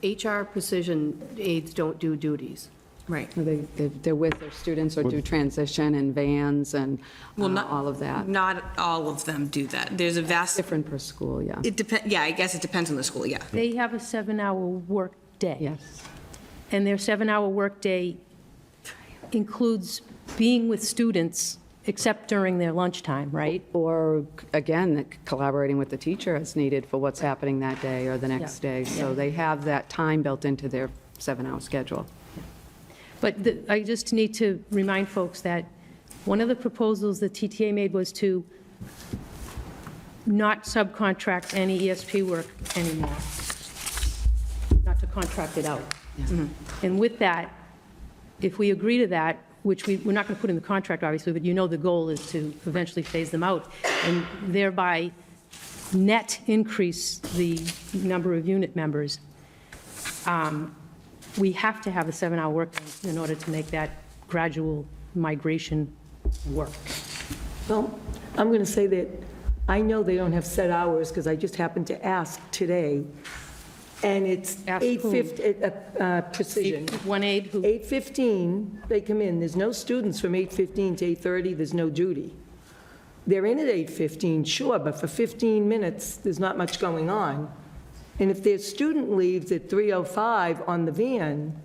HR precision aides don't do duties. Right. They're with their students or do transition and vans and not all of that. Not all of them do that. There's a vast, Different per school, yeah. it depends, yeah, I guess it depends on the school, yeah. They have a 7-hour work day. Yes. And their 7-hour workday includes being with students, except during their lunchtime, right? Or, again, collaborating with the teacher as needed for what's happening that day or the next Yeah. day. So they have that time built into their 7-hour schedule. But I just need to remind folks that one of the proposals the TTA made was to not subcontract any ESP work anymore, not to contract it out. And with that, if we agree to that, which we're not going to put in the contract, obviously, but you know the goal is to eventually phase them out, and thereby net increase the number of unit members, we have to have a 7-hour workday in order to make that gradual migration work. Well, I'm going to say that I know they don't have set hours because I just happened to ask today, and it's Ask whom? 8:50, Precision. One aide who, 8:15, they come in, there's no students from 8:15 to 8:30, there's no duty. They're in at 8:15, sure, but for 15 minutes, there's not much going on. And if their student leaves at 3:05 on the van,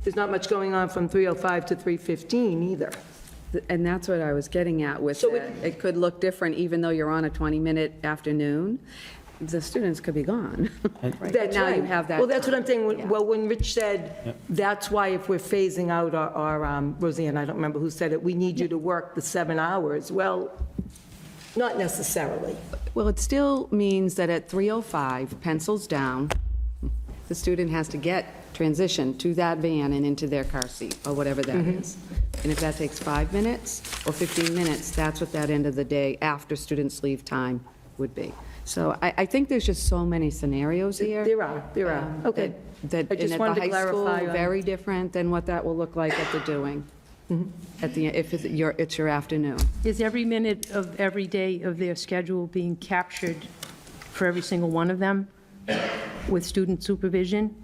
there's not much going on from 3:05 to 3:15 either. And that's what I was getting at with So it. It could look different even though you're on a 20-minute afternoon. The students could be gone. That's Now you right. have that Well, that's what I'm saying. Yeah. Well, when Rich said, that's why if we're phasing out our Roseanne, I don't remember who said it, we need you to work the 7 hours. Well, not necessarily. Well, it still means that at 3:05, pencils down, the student has to get transitioned to that van and into their car seat, or whatever that is. And if that takes 5 minutes or 15 minutes, that's what that end of the day after students leave time would be. So I think there's just so many scenarios here. There are. Okay. That, I and just at the wanted to high school, clarify on- very different than what that will look like at the doing. At the, if it's your afternoon. is every minute of every day of their schedule being captured for every single one of them with student supervision?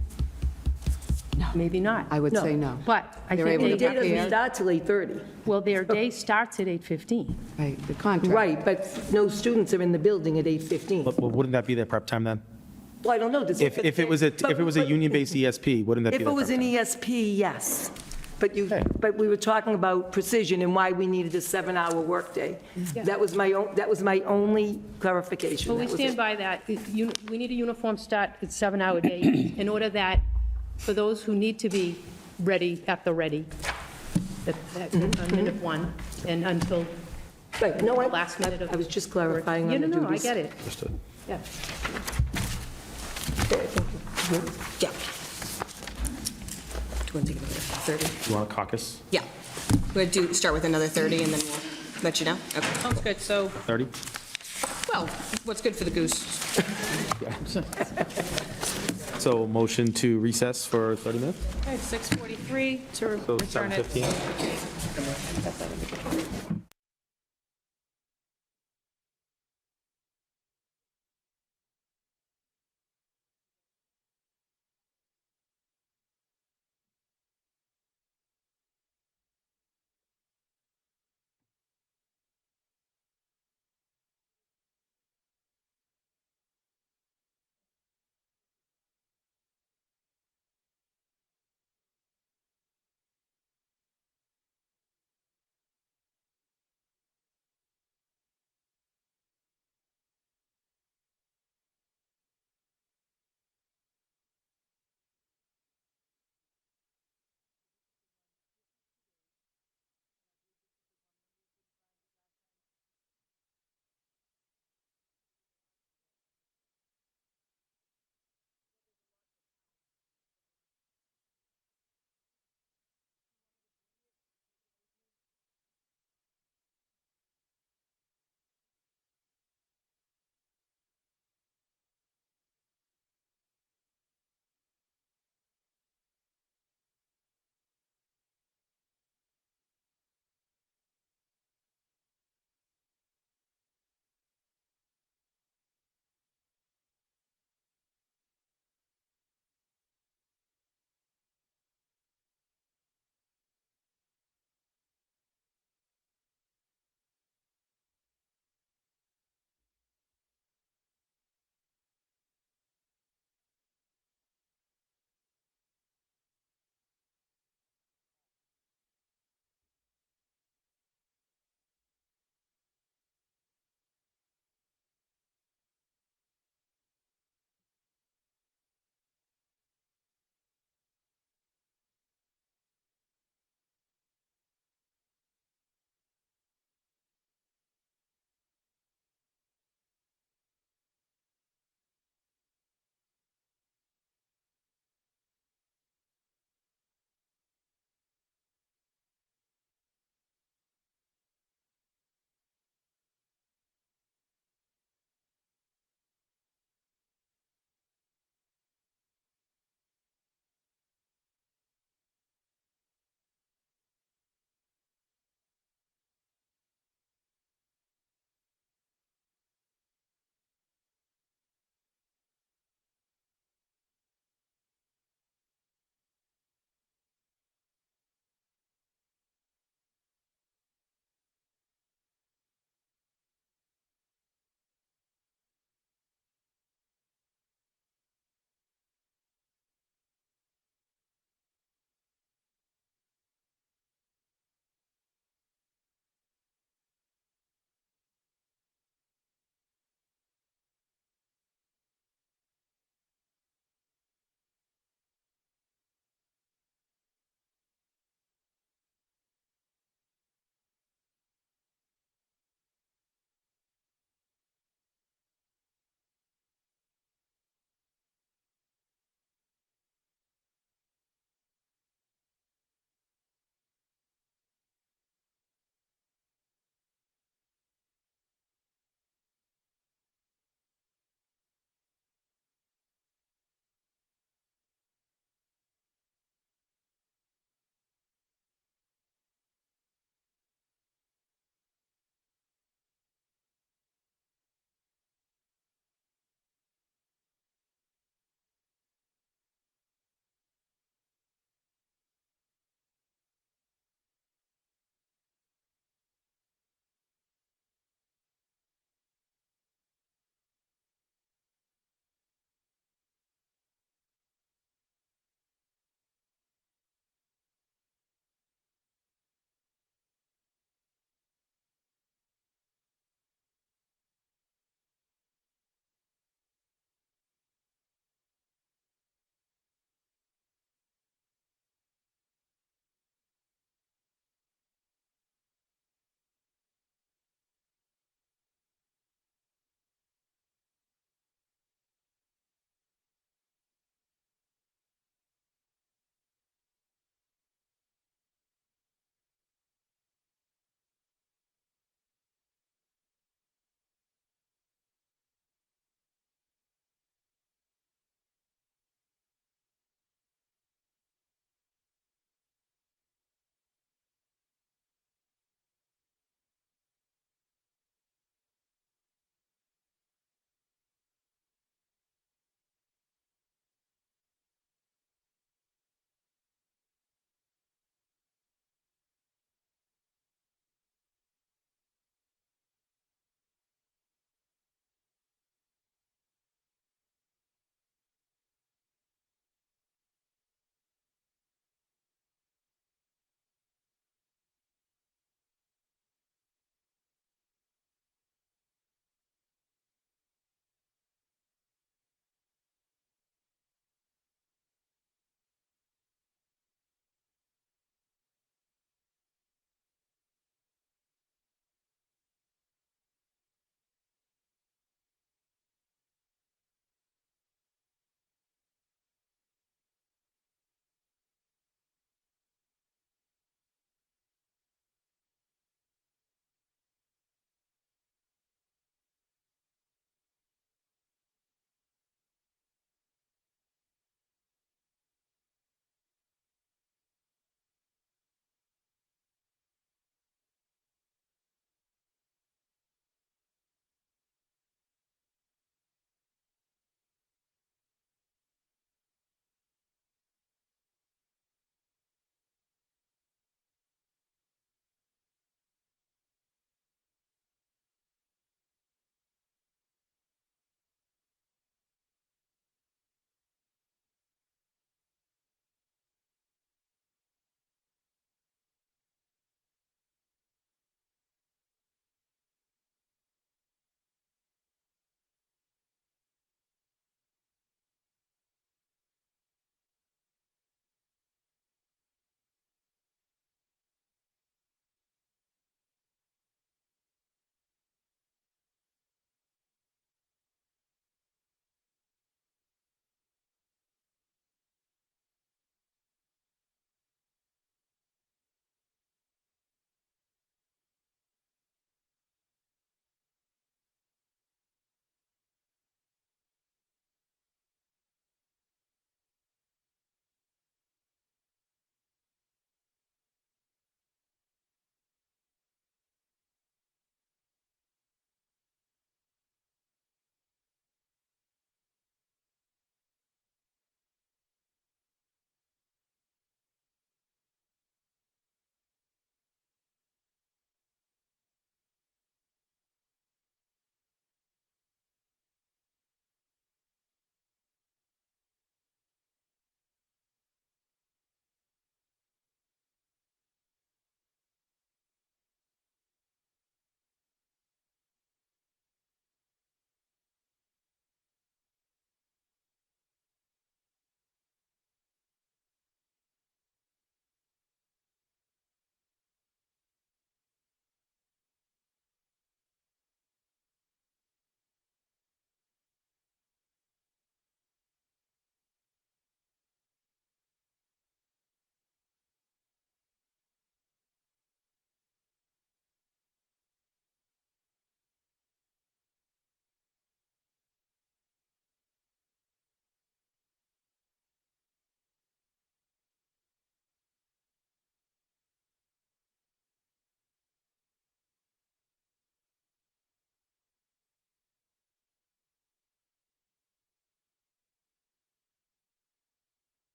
No. Maybe not. I would say no. But I They're think able The to they, day doesn't prepare. start till 8:30. well, their day starts at 8:15. Right, the contract. Right, but no students are in the building at 8:15. Well, wouldn't that be their prep time then? Well, I don't know. If it was a union-based ESP, wouldn't that be If their it was prep an time? ESP, yes. But we were talking about precision and why we needed a 7-hour workday. That was my only clarification. Well, we That was stand it. by that. We need a uniform start at 7-hour day in order that, for those who need to be ready at the ready, at minute one, and until Right, no, the last minute of. I was just clarifying Yeah, on the no, duties. I get it. Understood. Yeah. Yeah. Do you want to take another 30? You want a caucus? Yeah. We're going to start with another 30 and then we'll let you know? Okay. Sounds good. So 30? Well, what's good for the goose So motion to recess for 30 minutes? Okay, 6:43 to So return it. 7:15?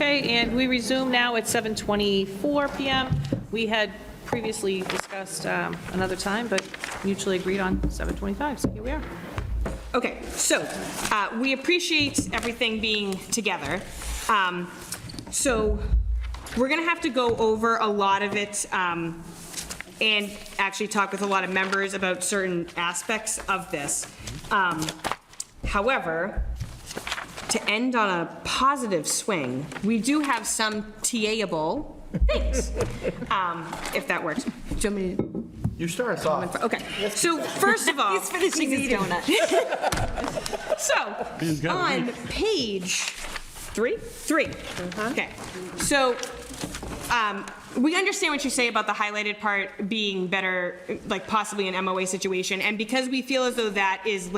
Okay, and we resume now at 7:24 PM. We had previously discussed another time, but mutually agreed on 7:25, so here we are. Okay, so we appreciate everything being together. So we're going to have to go over a lot of it and actually talk with a lot of members about certain aspects of this. However, to end on a positive swing, we do have some TA-able things, if that works. Do you want me to? You start us off. Okay, so first of all. He's finishing his donut. So, on page three? Three. Okay, so, we understand what you say about the highlighted part being better, like possibly an MOA situation, and because we feel as though that is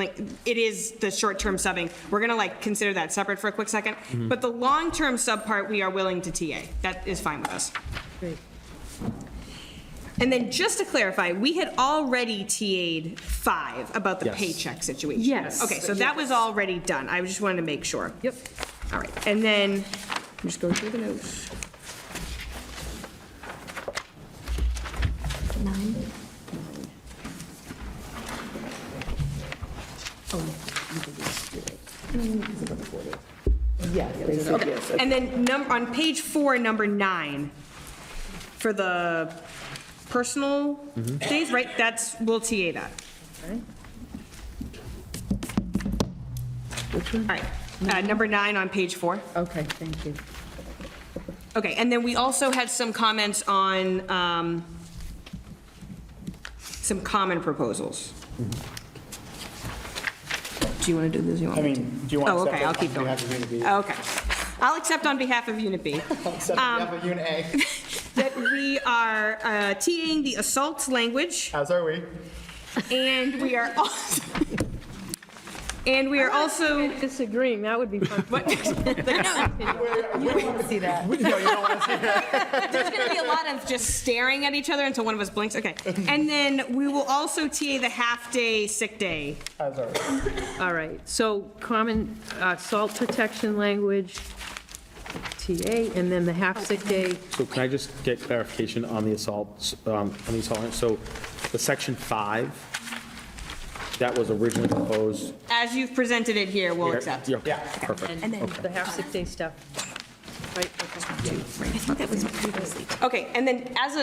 it is the short-term subbing, we're gonna like consider that separate for a quick second. But the long-term sub part, we are willing to TA. That is fine with us. Great. And then just to clarify, we had already TA'd 5 about the Yes. paycheck situation. Yes. Okay, so that was already done. I just wanted to make sure. Yep. All right, and then, I'm just going through the notes. And then on page 4, number 9, for the personal days, right, we'll TA that. Which one? All right, number 9 on page 4. Okay, thank you. Okay, and then we also had some comments on some common proposals. Do you want to do this? You want I me to? mean, do you want to Oh, accept okay, it I'll keep on going. behalf of Unit B? Okay. I'll accept on behalf of Unit B Accept on behalf of Unit A, that we are TAing the assault language, as are we. and we are also, Disagreeing, that would be fun. See that? No, you don't want to see that. there's going to be a lot of just staring at each other until one of us blinks. Okay. And then we will also TA the half-day sick day. As are we. All right, so common salt protection language, TA, and then the half-sick day. So can I just get clarification on the assaults, on the assault? So the section 5, that was originally proposed. As you've presented it here, we'll accept. Yeah, perfect. And then the half-sick day stuff. Right, okay. Okay, and then as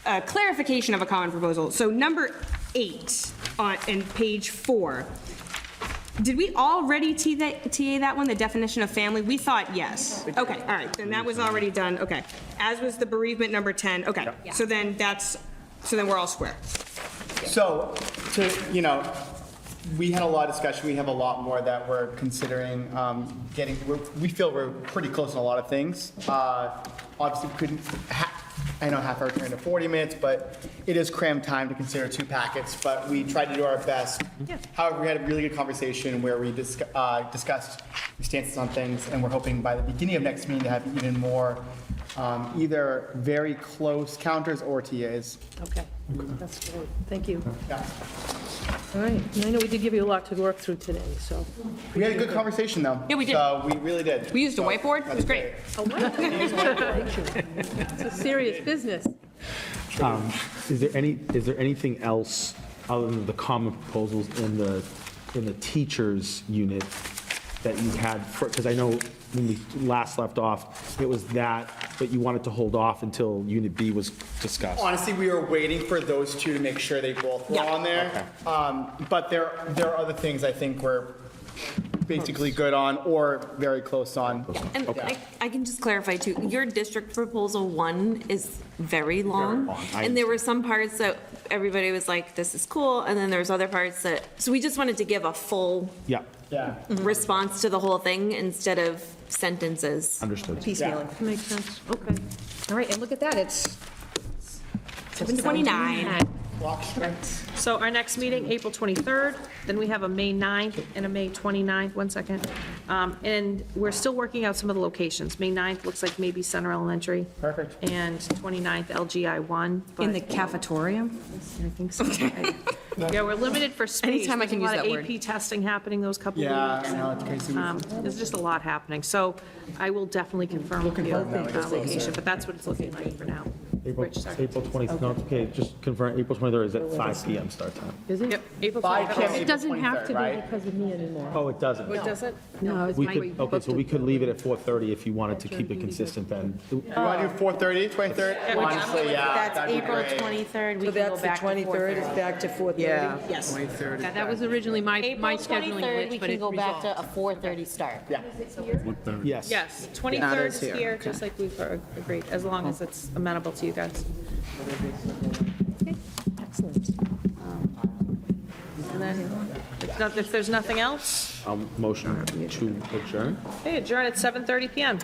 a clarification of a common proposal, so number 8 in page 4, did we already TA that one, the definition of family? We thought yes. Okay, all right, then that was already done, okay. As was the bereavement number 10, okay. So then we're all square. So, we had a lot of discussion, we have a lot more that we're considering getting, we feel we're pretty close on a lot of things. Obviously, we couldn't, I know half hour turned into 40 minutes, but it is crammed time to consider 2 packets, but we tried to do our best. However, we had a really good conversation where we discussed stances on things, and we're hoping by the beginning of next meeting to have even more either very close counters or TAs. Okay, that's great, thank you. Yeah. All right, and I know we did give you a lot to work through today, so. We had a good conversation, though. Yeah, we did. So we really did. We used a whiteboard, it was great. It's a serious business. Is there anything else other than the common proposals in the teachers unit that you had, because I know when we last left off, it was that, but you wanted to hold off until Unit B was discussed? Honestly, we were waiting for those 2 to make sure they both were on there. But there are other things I think we're basically good on or very close on. And I can just clarify too, your district proposal 1 is very long. long. And there were some parts that everybody was like, this is cool, and then there's other parts that, so we just wanted to give a full Yeah, Yeah. response to the whole thing instead of sentences. understood. Piecemealing. Makes sense, okay. All right, and look at that, it's 7:29. So our next meeting, April 23rd, then we have a May 9th and a May 29th, one second. And we're still working out some of the locations. May 9th looks like maybe Center Elementary. Perfect. And 29th, LGI 1. in the but cafeteria. I think so. Yeah, we're limited for space. Anytime I can use that There's a word. lot of AP testing happening those couple of Yeah, weeks. I know, it's crazy. There's just a lot happening. So I will definitely confirm with you location, but that's what it's looking like for now. Rich, sorry. April 20th, no, it's okay, just confirm, April 23rd is at 5 PM start time. Yep, April 5 23rd. PM, It April doesn't have 23rd, to be right? because of me anymore. Oh, it doesn't? What does it? No, it's We my, could, okay, so we could leave it at 4:30 if you wanted to keep it consistent then. You want to do 4:30, 23rd? Honestly, yeah, That's that'd be April great. 23rd, we So can go that's the back to 23rd, 4:30. is back to 4:30? Yeah. Yes. 23rd. yeah, that was originally my April scheduling 23rd, glitch, we but can it go back resolved. to a 4:30 start. Yes. Yes, 23rd is here, just like we've agreed, as long as it's amenable to you guys. Excellent. And then, if there's nothing else, Motion to adjourn? okay, adjourn at 7:30 PM.